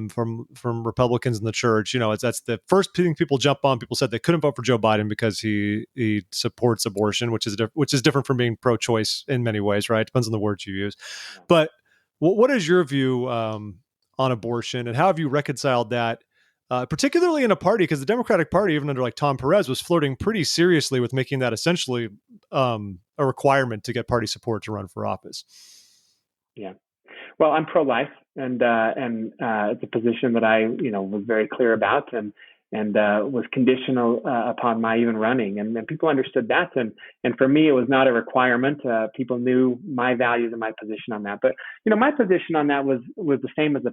from Republicans in the church. That's the first thing people jump on. People said they couldn't vote for Joe Biden because he supports abortion, which is different from being pro-choice in many ways, right? Depends on the words you use. But what is your view on abortion, and how have you reconciled that? Particularly in a party, because the Democratic Party, even under like Tom Perez, was flirting pretty seriously with making that essentially a requirement to get party support to run for office. Yeah, well, I'm pro-life, and it's a position that I was very clear about, and was conditional upon my even running, and people understood that, and for me it was not a requirement. People knew my values and my position on that, but my position on that was the same as the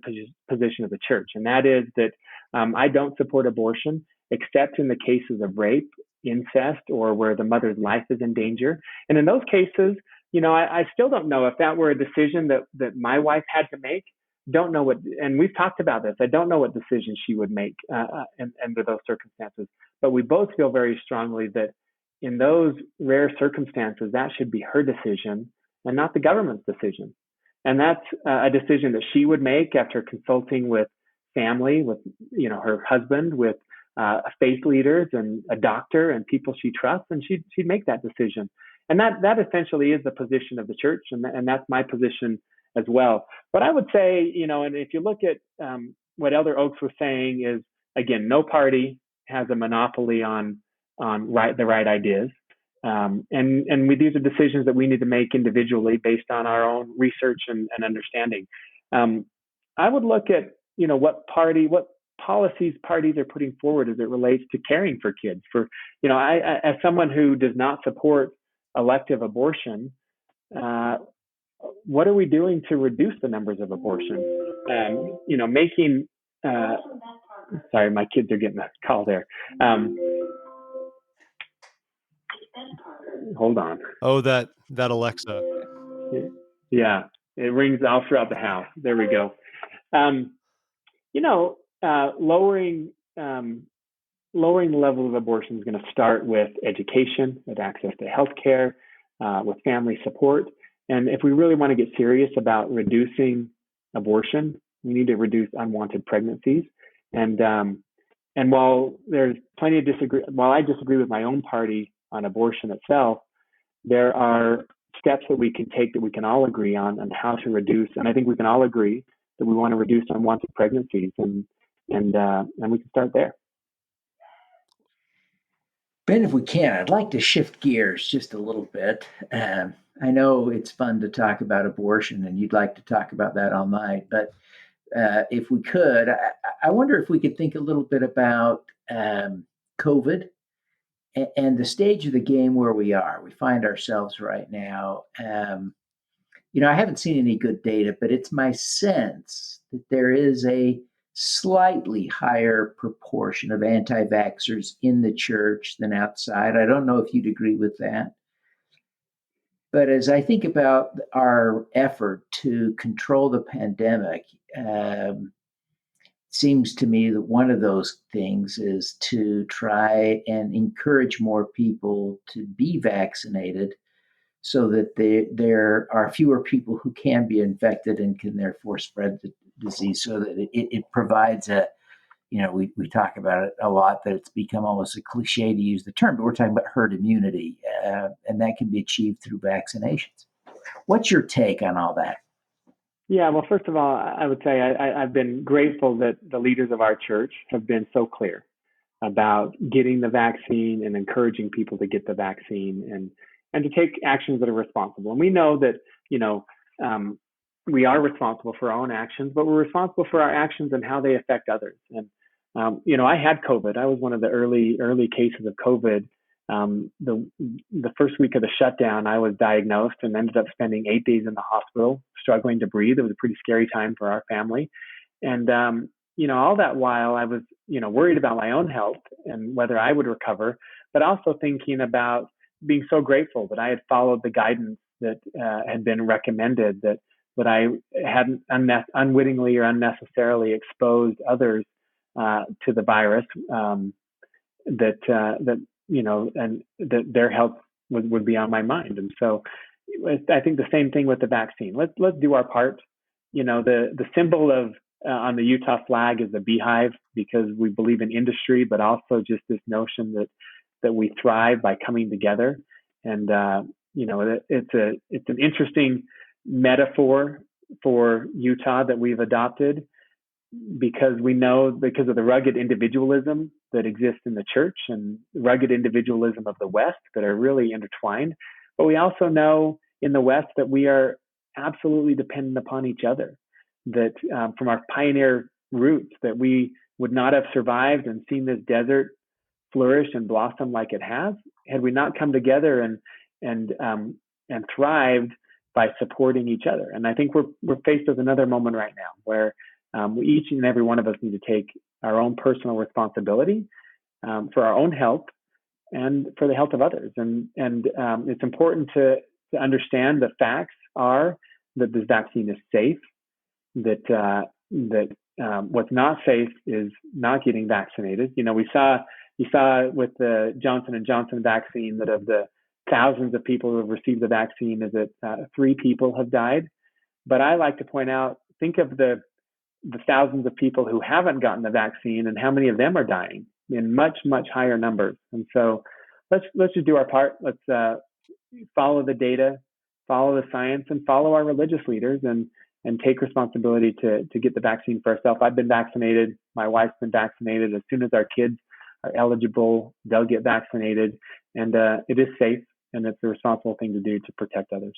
position of the church, and that is that I don't support abortion except in the cases of rape, incest, or where the mother's life is in danger. And in those cases, I still don't know if that were a decision that my wife had to make. Don't know what, and we've talked about this. I don't know what decision she would make under those circumstances. But we both feel very strongly that in those rare circumstances, that should be her decision and not the government's decision. And that's a decision that she would make after consulting with family, with her husband, with faith leaders and a doctor and people she trusts, and she'd make that decision. And that essentially is the position of the church, and that's my position as well. But I would say, and if you look at what Elder Oaks was saying is, again, no party has a monopoly on the right ideas. And these are decisions that we need to make individually based on our own research and understanding. I would look at, what policies parties are putting forward as it relates to caring for kids. I as someone who does not support elective abortion, what are we doing to reduce the numbers of abortions? Making sorry, my kids are getting a call there. Hold on. Oh, that Alexa. Yeah, it rings all throughout the house. There we go. Lowering the level of abortion is going to start with education, with access to health care, with family support. And if we really want to get serious about reducing abortion, we need to reduce unwanted pregnancies. And while there's plenty of while I disagree with my own party on abortion itself, there are steps that we can take that we can all agree on how to reduce. And I think we can all agree that we want to reduce unwanted pregnancies, and we can start there. Ben, if we can, I'd like to shift gears just a little bit. I know it's fun to talk about abortion, and you'd like to talk about that all night. But if we could, I wonder if we could think a little bit about COVID and the stage of the game where we find ourselves right now. I haven't seen any good data, but it's my sense that there is a slightly higher proportion of anti-vaxxers in the church than outside. I don't know if you'd agree with that. But as I think about our effort to control the pandemic, it seems to me that one of those things is to try and encourage more people to be vaccinated so that there are fewer people who can be infected and can therefore spread the disease, so that it provides we talk about it a lot, that it's become almost a cliche to use the term, but we're talking about herd immunity, and that can be achieved through vaccinations. What's your take on all that? Yeah, well, first of all, I would say I've been grateful that the leaders of our church have been so clear about getting the vaccine and encouraging people to get the vaccine and to take actions that are responsible. And we know that, we are responsible for our own actions, but we're responsible for our actions and how they affect others. And, I had COVID. I was one of the early cases of COVID. The first week of the shutdown, I was diagnosed and ended up spending 8 days in the hospital, struggling to breathe. It was a pretty scary time for our family. And, all that while I was, worried about my own health and whether I would recover, but also thinking about being so grateful that I had followed the guidance that had been recommended, that I hadn't unwittingly or unnecessarily exposed others to the virus, and that their health would be on my mind. And so I think the same thing with the vaccine. Let's do our part. The symbol of on the Utah flag is the beehive, because we believe in industry, but also just this notion that we thrive by coming together. And it's an interesting metaphor for Utah that we've adopted, because we know, because of the rugged individualism that exists in the church and rugged individualism of the West that are really intertwined. But we also know in the West that we are absolutely dependent upon each other, that from our pioneer roots, that we would not have survived and seen this desert flourish and blossom like it has had we not come together and thrived by supporting each other. And I think we're faced with another moment right now where each and every one of us need to take our own personal responsibility for our own health and for the health of others. And it's important to understand that facts are that this vaccine is safe, that what's not safe is not getting vaccinated. You saw with the Johnson & Johnson vaccine that of the thousands of people who have received the vaccine, is that 3 people have died. But I like to point out, think of the thousands of people who haven't gotten the vaccine and how many of them are dying in much, much higher numbers. And so let's just do our part. Let's follow the data, follow the science, and follow our religious leaders and take responsibility to get the vaccine for ourselves. I've been vaccinated. My wife's been vaccinated. As soon as our kids are eligible, they'll get vaccinated. And it is safe, and it's a responsible thing to do to protect others.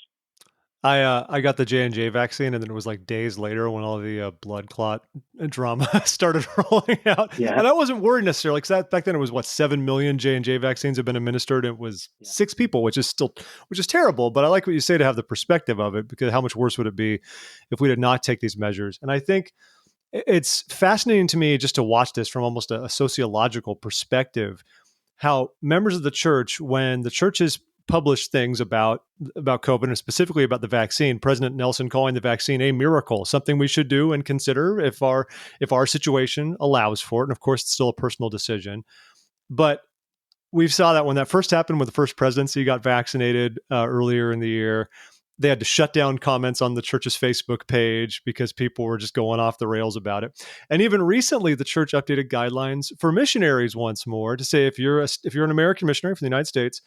I got the J&J vaccine, and then it was like days later when all the blood clot drama started rolling out. Yeah. And I wasn't worried necessarily because back then it was 7 million J&J vaccines have been administered. It was Yeah. 6 people, which is terrible. But I like what you say to have the perspective of it, because how much worse would it be if we did not take these measures? And I think it's fascinating to me just to watch this from almost a sociological perspective, how members of the church, when the church has published things about COVID and specifically about the vaccine, President Nelson calling the vaccine a miracle, something we should do and consider if our situation allows for it. And of course, it's still a personal decision. But we saw that when that first happened, when the first presidency got vaccinated earlier in the year, they had to shut down comments on the church's Facebook page because people were just going off the rails about it. And even recently, the church updated guidelines for missionaries once more to say if you're an American missionary from the United States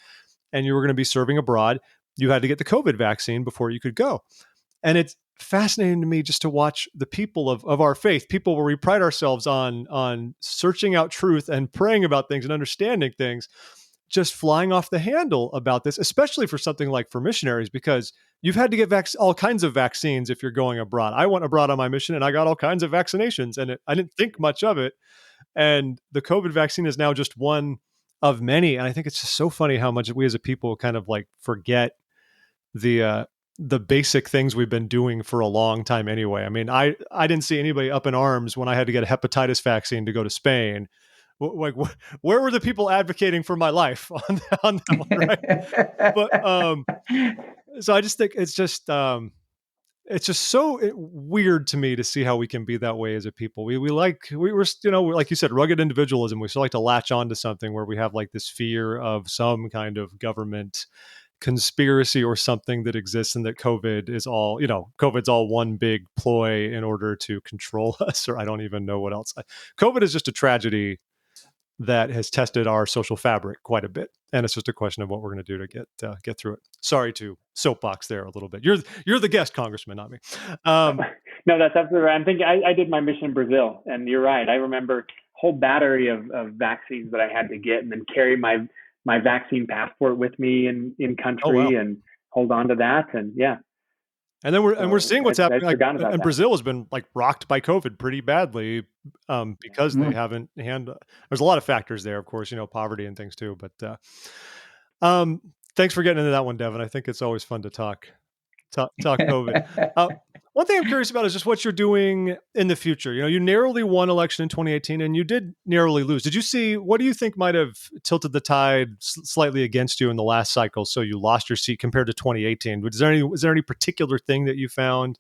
and you were going to be serving abroad, you had to get the COVID vaccine before you could go. And it's fascinating to me just to watch the people of our faith, people where we pride ourselves on searching out truth and praying about things and understanding things, just flying off the handle about this, especially for something like for missionaries, because you've had to get all kinds of vaccines if you're going abroad. I went abroad on my mission and I got all kinds of vaccinations, and I didn't think much of it. And the COVID vaccine is now just one of many. And I think it's just so funny how much we as a people kind of like forget the basic things we've been doing for a long time anyway. I mean, I didn't see anybody up in arms when I had to get a hepatitis vaccine to go to Spain. Like, where were the people advocating for my life on that one, right? But so I just think it's just so weird to me to see how we can be that way as a people. We were, like you said, rugged individualism. We still like to latch on to something where we have like this fear of some kind of government conspiracy or something that exists, and that COVID's all one big ploy in order to control us, or I don't even know what else. COVID is just a tragedy that has tested our social fabric quite a bit, and it's just a question of what we're going to do to get through it. Sorry to soapbox there a little bit. You're the guest, Congressman, not me. No, that's absolutely right. I'm thinking I did my mission in Brazil, and you're right. I remember a whole battery of vaccines that I had to get, and then carry my vaccine passport with me in country. Oh, wow. And hold on to that. And yeah. And then we're seeing what's happening. And that. Brazil has been like rocked by COVID pretty badly because they haven't there's a lot of factors there, of course, poverty and things too. But thanks for getting into that one, Devin. I think it's always fun to talk COVID. One thing I'm curious about is just what you're doing in the future. You narrowly won election in 2018, and you did narrowly lose. What do you think might have tilted the tide slightly against you in the last cycle, so you lost your seat compared to 2018? Was there any particular thing that you found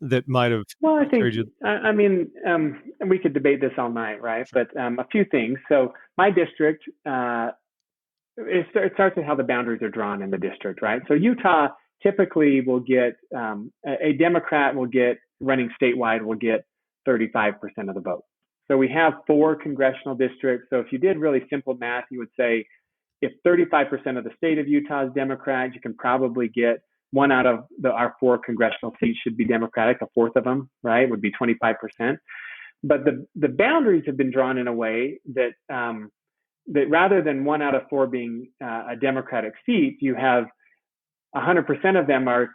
that might have? Well, I think, and we could debate this all night, right? But a few things. So my district, it starts with how the boundaries are drawn in the district, right? So Utah typically will get a Democrat running statewide will get 35% of the vote. So we have 4 congressional districts. So if you did really simple math, you would say if 35% of the state of Utah is Democrat, you can probably get 1 out of our 4 congressional seats should be Democratic. A fourth of them, right, would be 25%. But the boundaries have been drawn in a way that that rather than 1 out of 4 being a Democratic seat, you have 100% of them are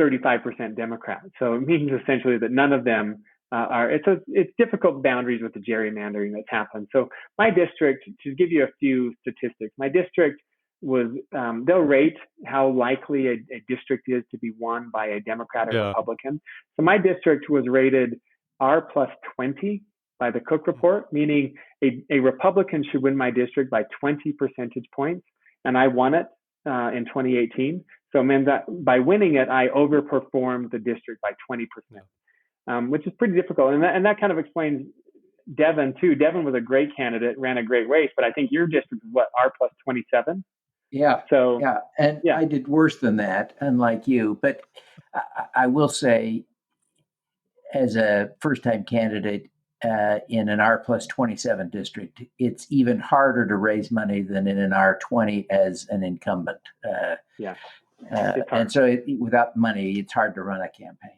35% Democrat. So it means essentially that none of them are. It's difficult boundaries with the gerrymandering that's happened. So my district, to give you a few statistics, my district was they'll rate how likely a district is to be won by a Democrat or Republican. So my district was rated R+20 by the Cook Report, meaning a Republican should win my district by 20 percentage points, and I won it in 2018. So it meant that by winning it, I overperformed the district by 20%, which is pretty difficult. And that kind of explains Devin too. Devin was a great candidate, ran a great race, but I think your district is R+27? Yeah. So yeah. And I did worse than that, unlike you. But I will say, as a first-time candidate in an R+27 district, it's even harder to raise money than in an R20 as an incumbent. And so without money, it's hard to run a campaign.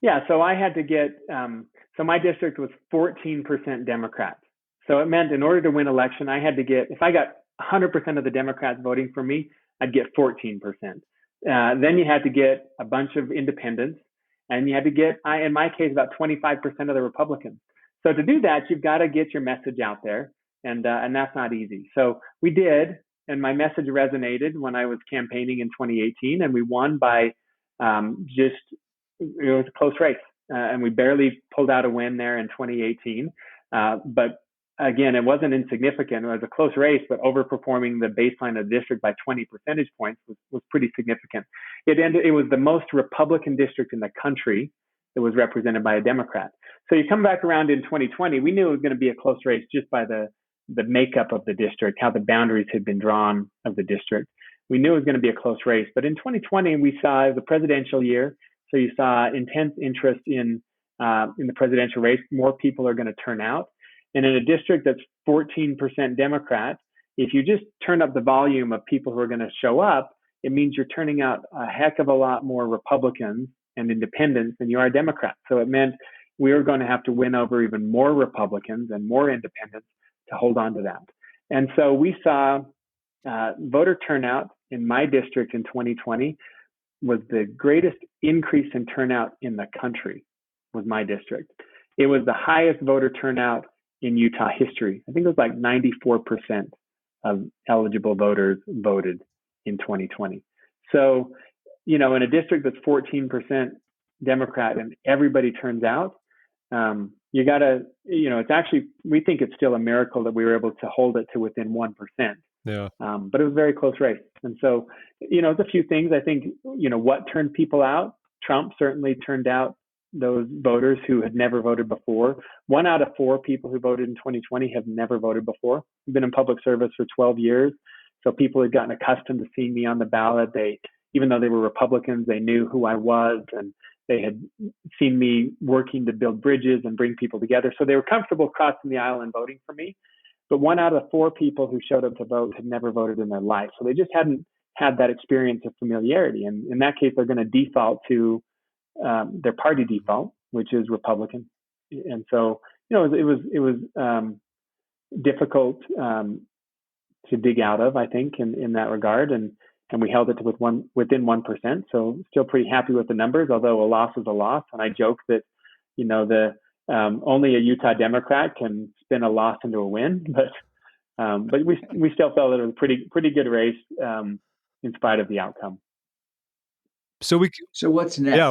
Yeah, so I had to get, so my district was 14% Democrat. So it meant in order to win election, I had to get, if I got 100% of the Democrats voting for me, I'd get 14%. Then you had to get a bunch of independents, and you had to get, in my case, about 25% of the Republicans. So to do that, you've got to get your message out there, and that's not easy. So we did, and my message resonated when I was campaigning in 2018, and we won by it was a close race, and we barely pulled out a win there in 2018. But again, it wasn't insignificant. It was a close race, but overperforming the baseline of the district by 20 percentage points was pretty significant. It was the most Republican district in the country that was represented by a Democrat. So you come back around in 2020, we knew it was going to be a close race just by the makeup of the district, how the boundaries had been drawn of the district. We knew it was going to be a close race. But in 2020, we saw the presidential year. So you saw intense interest in the presidential race. More people are going to turn out. And in a district that's 14% Democrat, if you just turn up the volume of people who are going to show up, it means you're turning out a heck of a lot more Republicans and independents than you are Democrats. So it meant we were going to have to win over even more Republicans and more independents to hold on to that. And so we saw voter turnout in my district in 2020 was the greatest increase in turnout in the country, was my district. It was the highest voter turnout in Utah history. I think it was like 94% of eligible voters voted in 2020. So, in a district that's 14% Democrat and everybody turns out, you got to, it's actually, we think it's still a miracle that we were able to hold it to within 1%. Yeah. But it was a very close race. And so, it's a few things. I think, what turned people out? Trump certainly turned out those voters who had never voted before. 1 out of 4 people who voted in 2020 have never voted before. I've been in public service for 12 years. So people had gotten accustomed to seeing me on the ballot. Even though they were Republicans, they knew who I was, and they had seen me working to build bridges and bring people together. So they were comfortable crossing the aisle and voting for me. But 1 out of 4 people who showed up to vote had never voted in their life. So they just hadn't had that experience of familiarity. And in that case, they're going to default to their party default, which is Republican. And so, it was difficult to dig out of, I think, in that regard. And we held it to within 1%. So still pretty happy with the numbers, although a loss is a loss. And I joke that, only a Utah Democrat can spin a loss into a win, but we still felt that it was a pretty good race in spite of the outcome. So what's next? Yeah,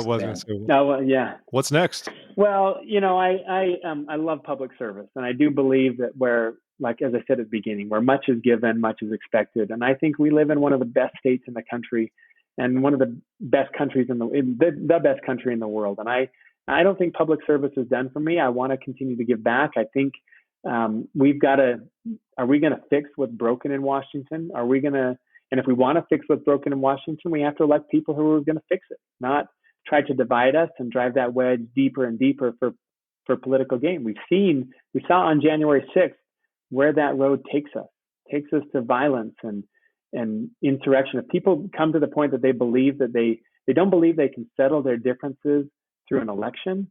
What's next? Well, I love public service, and I do believe that as I said at the beginning, where much is given, much is expected. And I think we live in one of the best states in the country, and one of the best countries the best country in the world. And I don't think public service is done for me. I want to continue to give back. I think are we going to fix what's broken in Washington? And if we want to fix what's broken in Washington, we have to elect people who are going to fix it, not try to divide us and drive that wedge deeper and deeper for political gain. We saw on January 6th where that road takes us to violence and insurrection. If people come to the point that they believe that they don't believe they can settle their differences through an election,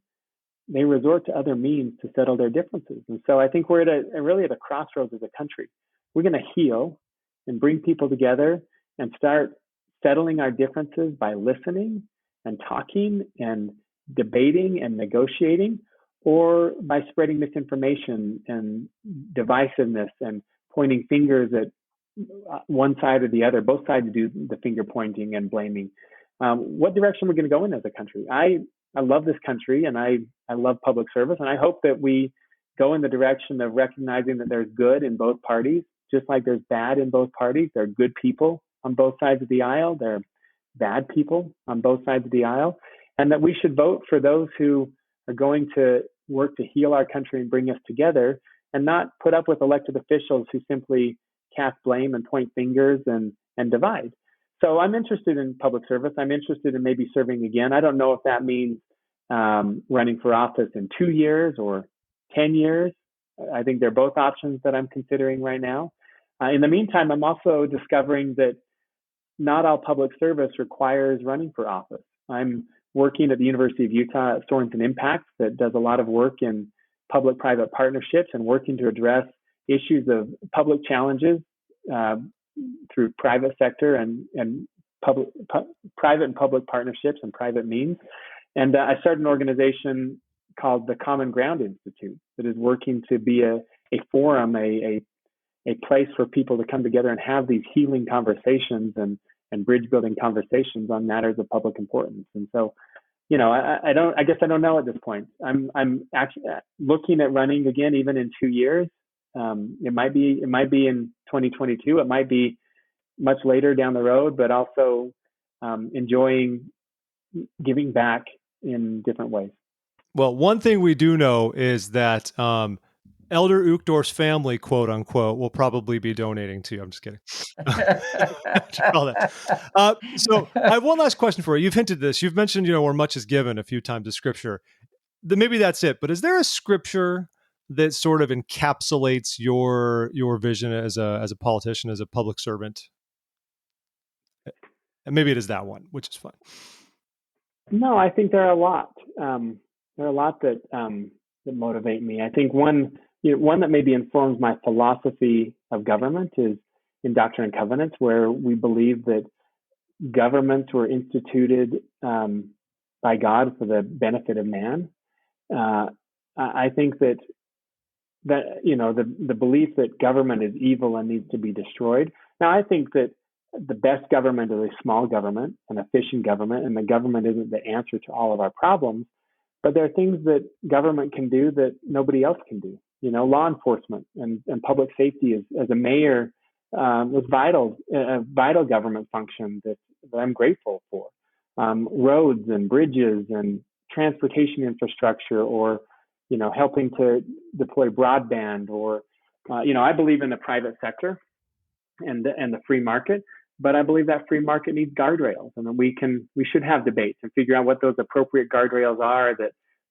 they resort to other means to settle their differences. And so I think we're really at a crossroads as a country. We're going to heal and bring people together and start settling our differences by listening and talking and debating and negotiating, or by spreading misinformation and divisiveness and pointing fingers at one side or the other. Both sides do the finger pointing and blaming. What direction we're going to go in as a country? I love this country, and I love public service, and I hope that we go in the direction of recognizing that there's good in both parties, just like there's bad in both parties. There are good people on both sides of the aisle. There are bad people on both sides of the aisle, and that we should vote for those who are going to work to heal our country and bring us together, and not put up with elected officials who simply cast blame and point fingers and divide. So I'm interested in public service. I'm interested in maybe serving again. I don't know if that means running for office in 2 years or 10 years. I think they're both options that I'm considering right now. In the meantime, I'm also discovering that not all public service requires running for office. I'm working at the University of Utah at Sorensen Impact that does a lot of work in public-private partnerships and working to address issues of public challenges through private sector and private and public partnerships and private means. And I started an organization called the Common Ground Institute that is working to be a forum, a place for people to come together and have these healing conversations and bridge building conversations on matters of public importance. And so, I guess I don't know at this point. I'm actually looking at running again, even in 2 years. It might be in 2022. It might be much later down the road, but also enjoying giving back in different ways. Well, one thing we do know is that Elder Uchtdorf's family, quote unquote, will probably be donating to you. I'm just kidding. So I have one last question for you. You've hinted this. You've mentioned, where much is given a few times in Scripture. Maybe that's it. But is there a Scripture that sort of encapsulates your vision as a politician, as a public servant? And maybe it is that one, which is fine. No, I think there are a lot. There are a lot that motivate me. I think one that maybe informs my philosophy of government is in Doctrine and Covenants, where we believe that governments were instituted by God for the benefit of man. I think that the belief that government is evil and needs to be destroyed. Now, I think that the best government is a small government, an efficient government, and the government isn't the answer to all of our problems. But there are things that government can do that nobody else can do. Law enforcement and public safety as a mayor was a vital government function that I'm grateful for. Roads and bridges and transportation infrastructure, or helping to deploy broadband, or I believe in the private sector and the free market. But I believe that free market needs guardrails, and that we should have debates and figure out what those appropriate guardrails are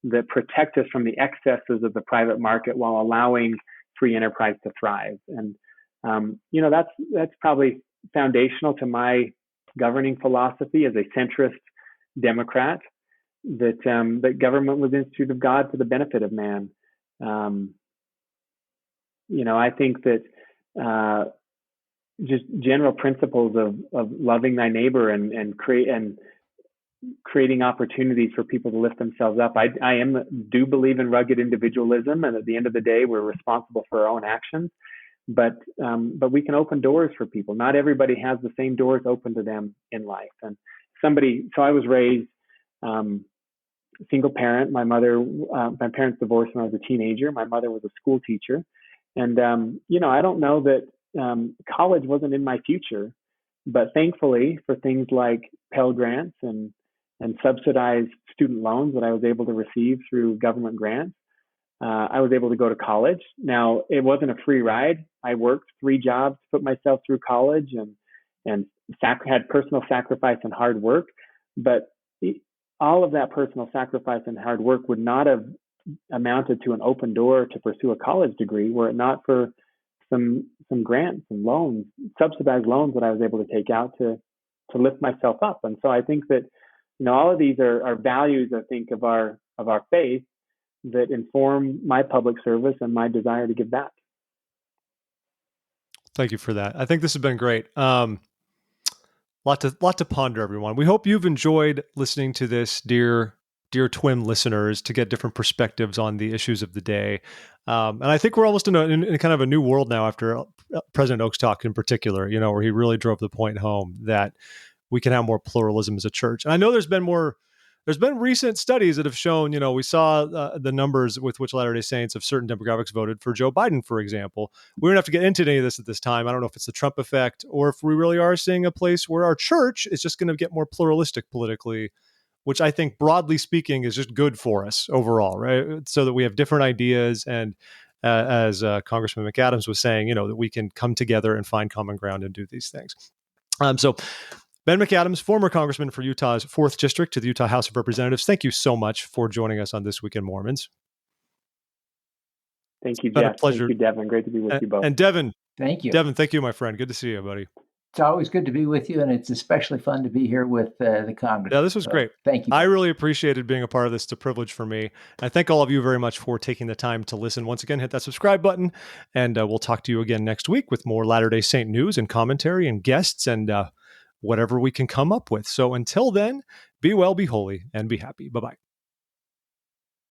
that protect us from the excesses of the private market while allowing free enterprise to thrive. And that's probably foundational to my governing philosophy as a centrist Democrat. That government was instituted of God for the benefit of man. I think that just general principles of loving thy neighbor and creating opportunities for people to lift themselves up. I do believe in rugged individualism, and at the end of the day, we're responsible for our own actions. But we can open doors for people. Not everybody has the same doors open to them in life. And so I was raised single parent. My parents divorced when I was a teenager. My mother was a school teacher, and I don't know that college wasn't in my future, but thankfully for things like Pell Grants and subsidized student loans that I was able to receive through government grants, I was able to go to college. Now, it wasn't a free ride. I worked 3 jobs to put myself through college and had personal sacrifice and hard work. But all of that personal sacrifice and hard work would not have amounted to an open door to pursue a college degree were it not for some grants and loans, subsidized loans that I was able to take out to lift myself up. And so I think that all of these are values, I think, of our faith that inform my public service and my desire to give back. Thank you for that. I think this has been great. Lot to ponder, everyone. We hope you've enjoyed listening to this, dear twin listeners, to get different perspectives on the issues of the day. And I think we're almost in kind of a new world now after President Oak's talk in particular, where he really drove the point home that we can have more pluralism as a church. And I know there's been recent studies that have shown, we saw the numbers with which Latter-day Saints of certain demographics voted for Joe Biden, for example. We don't have to get into any of this at this time. I don't know if it's the Trump effect or if we really are seeing a place where our church is just going to get more pluralistic politically, which I think, broadly speaking, is just good for us overall, right? So that we have different ideas. And as Congressman McAdams was saying, that we can come together and find common ground and do these things. So Ben McAdams, former congressman for Utah's 4th District to the Utah House of Representatives, thank you so much for joining us on This Week in Mormons. Thank you, Jeff. Pleasure. Thank you, Devin. Great to be with you both. And Devin. Thank you. Devin, thank you, my friend. Good to see you, buddy. It's always good to be with you, and it's especially fun to be here with the Congress. Yeah, this was great. Thank you. I really appreciated being a part of this. It's a privilege for me. I thank all of you very much for taking the time to listen. Once again, hit that subscribe button, and we'll talk to you again next week with more Latter-day Saint news and commentary and guests, and whatever we can come up with. So until then, be well, be holy, and be happy. Bye-bye.